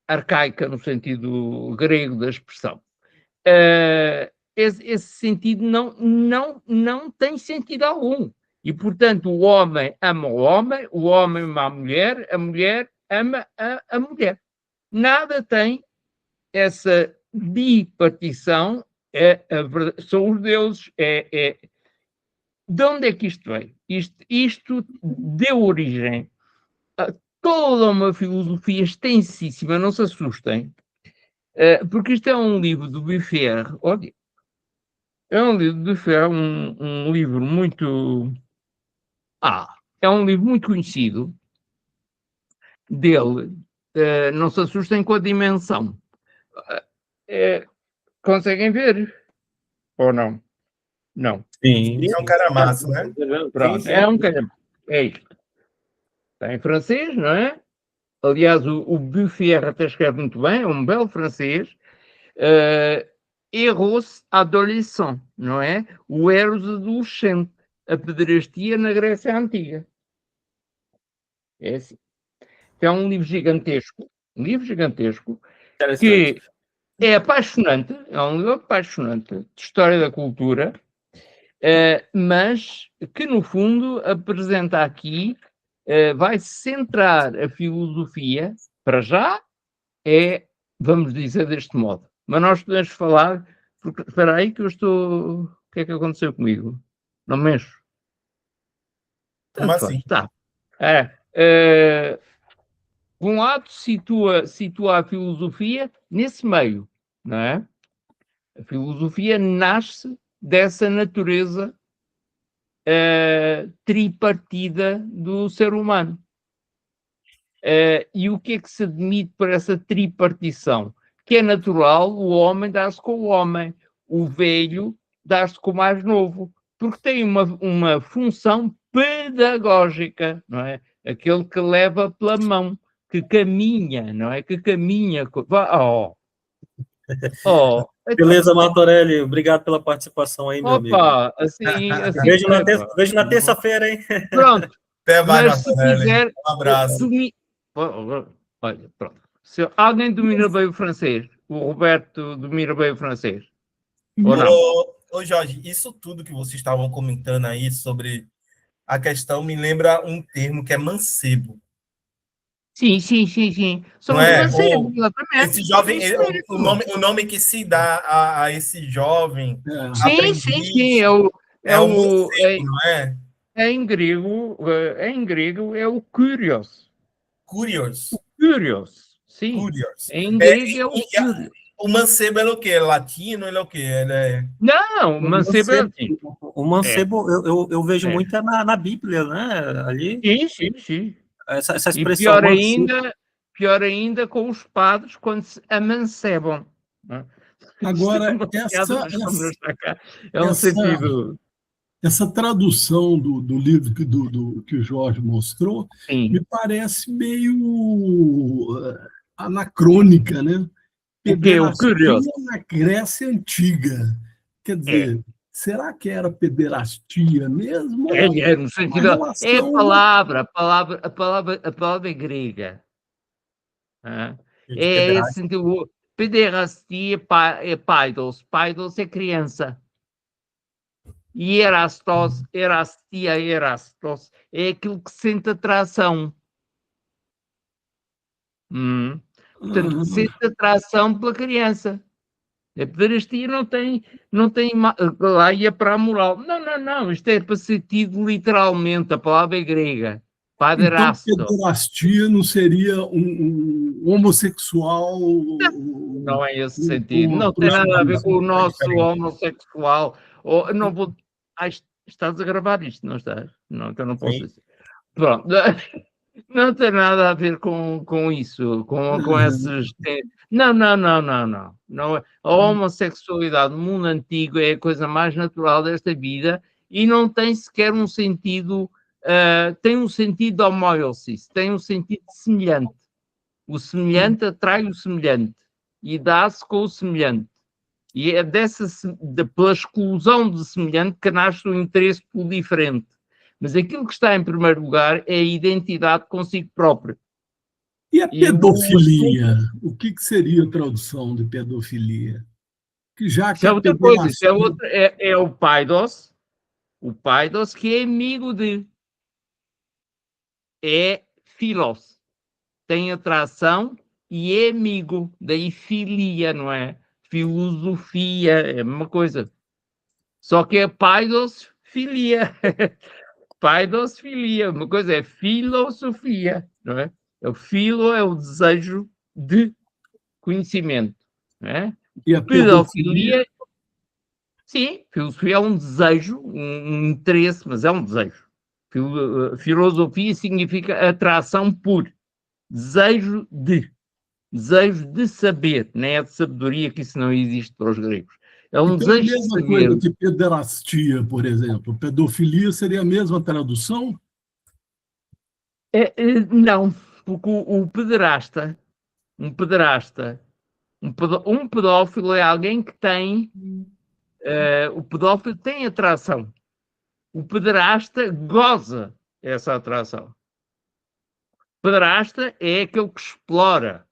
arcaica no sentido grego da expressão. esse sentido não tem sentido algum. E, portanto, o homem ama o homem ama a mulher ama a mulher. Nada tem essa bipartição, são os deuses. De onde é que isto veio? Isto deu origem a toda uma filosofia extensíssima, não se assustem, porque isto é um livro do Buffet, olha, é um livro do Buffet, um livro muito... é um livro muito conhecido dele, não se assustem com a dimensão. Conseguem ver? Ou não? Não. Sim. É um cara massa, né? Pronto, Sim. é um calhamaço. É isto. Está em francês, não é? Aliás, o Buffet até escreve muito bem, é um belo francês. Eros adolescent, não é? O Eros adolescente. A pederastia na Grécia Antiga. É assim. É um livro gigantesco. Que é apaixonante. É um livro apaixonante de história da cultura, mas que, no fundo, apresenta aqui, vai centrar a filosofia, para já, vamos dizer deste modo. Mas nós podemos falar, porque, espera aí que eu estou... O que é que aconteceu comigo? Não mexo? Como assim? Tá. Por um lado, situa a filosofia nesse meio, não é? A filosofia nasce dessa natureza tripartida do ser humano. E o que é que se admite por essa tripartição? Que é natural o homem dar-se com o homem, o velho dar-se com o mais novo, porque tem uma função pedagógica, não é? Aquele que leva pela mão, que caminha, não é? Que caminha. Beleza, Martorelli, obrigado pela participação aí, meu amigo. Assim Vejo na terça-feira, hein? Pronto. Até mais, Mas se quiser, um abraço. Olha, pronto. Se alguém domina bem o francês, o Roberto domina bem o francês, ou não? Ô Jorge, isso tudo que vocês estavam comentando aí sobre a questão me lembra um termo que é mancebo. Sim. São os mancebos, exatamente. Esse jovem, o nome que se dá a esse jovem aprendiz, sim. é o mancebo, não é? Em grego é o Kyrios. Kyrios, sim. Curious. Em grego é o Kyrios. O mancebo é o quê? É latino? Ele é o quê? Não, o mancebo é latino. O mancebo eu vejo muito na Bíblia, né? Ali. Sim. Essa E expressão. pior ainda com os padres quando se amancebam. Agora, essa tradução do livro que o Jorge mostrou me parece meio anacrônica, né? Pederastia na Grécia Antiga. Quer dizer, será que era pederastia mesmo? No sentido, a palavra é grega. É esse sentido. Pederastia é paidos. Paidos é criança. E erastos é aquilo que sente atração. Portanto, sente atração pela criança. A pederastia não tem lá ia para a moral. Não, isto é para sentido literalmente, a palavra é grega. Paderasto. Então, pederastia não seria um homossexual? Não é esse sentido. Não tem nada a ver com o nosso homossexual. Não vou... estás a gravar isto, não estás? Não, então não posso dizer. Pronto. Não tem nada a ver com isso, com esses... Não. A homossexualidade no mundo antigo é a coisa mais natural desta vida e não tem sequer um sentido... tem um sentido de homoiosis, tem um sentido de semelhante. O semelhante atrai o semelhante e dá-se com o semelhante. E é pela exclusão do semelhante que nasce o interesse pelo diferente. Mas aquilo que está em primeiro lugar é a identidade consigo própria. E a pedofilia? O que seria a tradução de pedofilia? Que já Isso é a outra coisa, isso é, pederastia- outra, é o paidos que é amigo de, é filos, tem atração e é amigo, daí filia, não é? Filosofia, é a mesma coisa. Só que é paidos filia. Paidos filia, uma coisa é filosofia, não é? O filo é o desejo de conhecimento, não é? e a pedofilia. Pedofilia, sim, filosofia é um desejo, um interesse, mas é um desejo. Filosofia significa atração por desejo de saber, não é de sabedoria, que isso não existe para os gregos. É um Então é a desejo de mesma saber. coisa que pederastia, por exemplo. Pedofilia seria a mesma tradução? Não, porque o pederasta, um pederasta, um pedófilo é alguém que tem, o pedófilo tem atração. O pederasta goza essa atração. O pederasta é aquele que explora.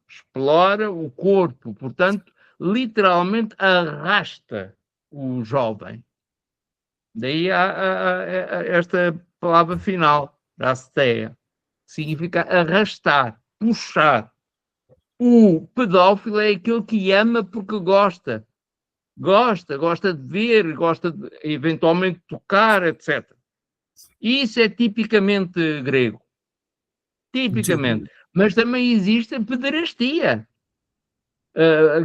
Explora o corpo, portanto, literalmente arrasta o jovem. Daí há esta palavra final, da asteia, significa arrastar, puxar. O pedófilo é aquele que ama porque gosta. Gosta de ver, gosta de eventualmente tocar, etc. Isso é tipicamente grego. Tipicamente. Mas também existe a pederastia.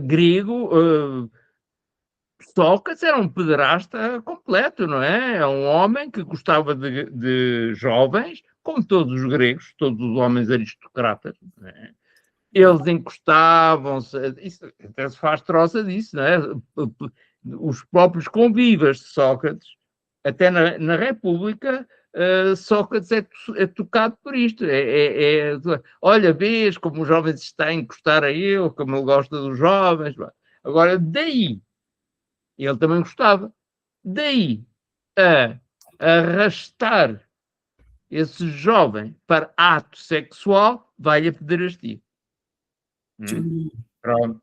Grego, Sócrates era um pederasta completo, não é? É um homem que gostava de jovens, como todos os gregos, todos os homens aristocratas, não é? Eles encostavam-se, isso até se faz troça disso, não é? Os próprios convivas de Sócrates, até na República, Sócrates é tocado por isto. Olha, vês como os jovens está a encostar a ele, como ele gosta dos jovens. Agora, daí, ele também gostava, daí a arrastar esse jovem para ato sexual, vai a pederastia. Pronto.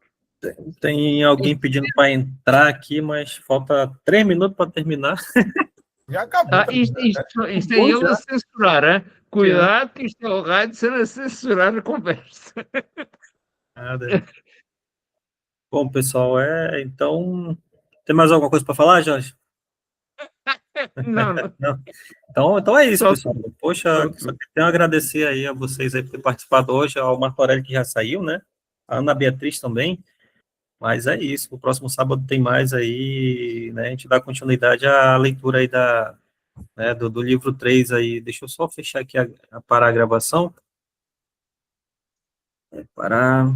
Tem alguém pedindo para entrar aqui, mas falta 3 minutos para terminar. Já acabou. Isto é ele a censurar, hein? Cuidado que isto é o rádio sendo a censurar a conversa. Nada. Bom, pessoal, então, tem mais alguma coisa para falar, Jorge? Não. Então é isso, Só- pessoal. Poxa, só tenho a agradecer aí a vocês aí por ter participado hoje, ao Marco Aurélio que já saiu, né? A Ana Beatriz também. Mas é isso, o próximo sábado tem mais aí, né? A gente dá continuidade à leitura aí do livro 3 aí. Deixa eu só fechar aqui parar a gravação. Parar.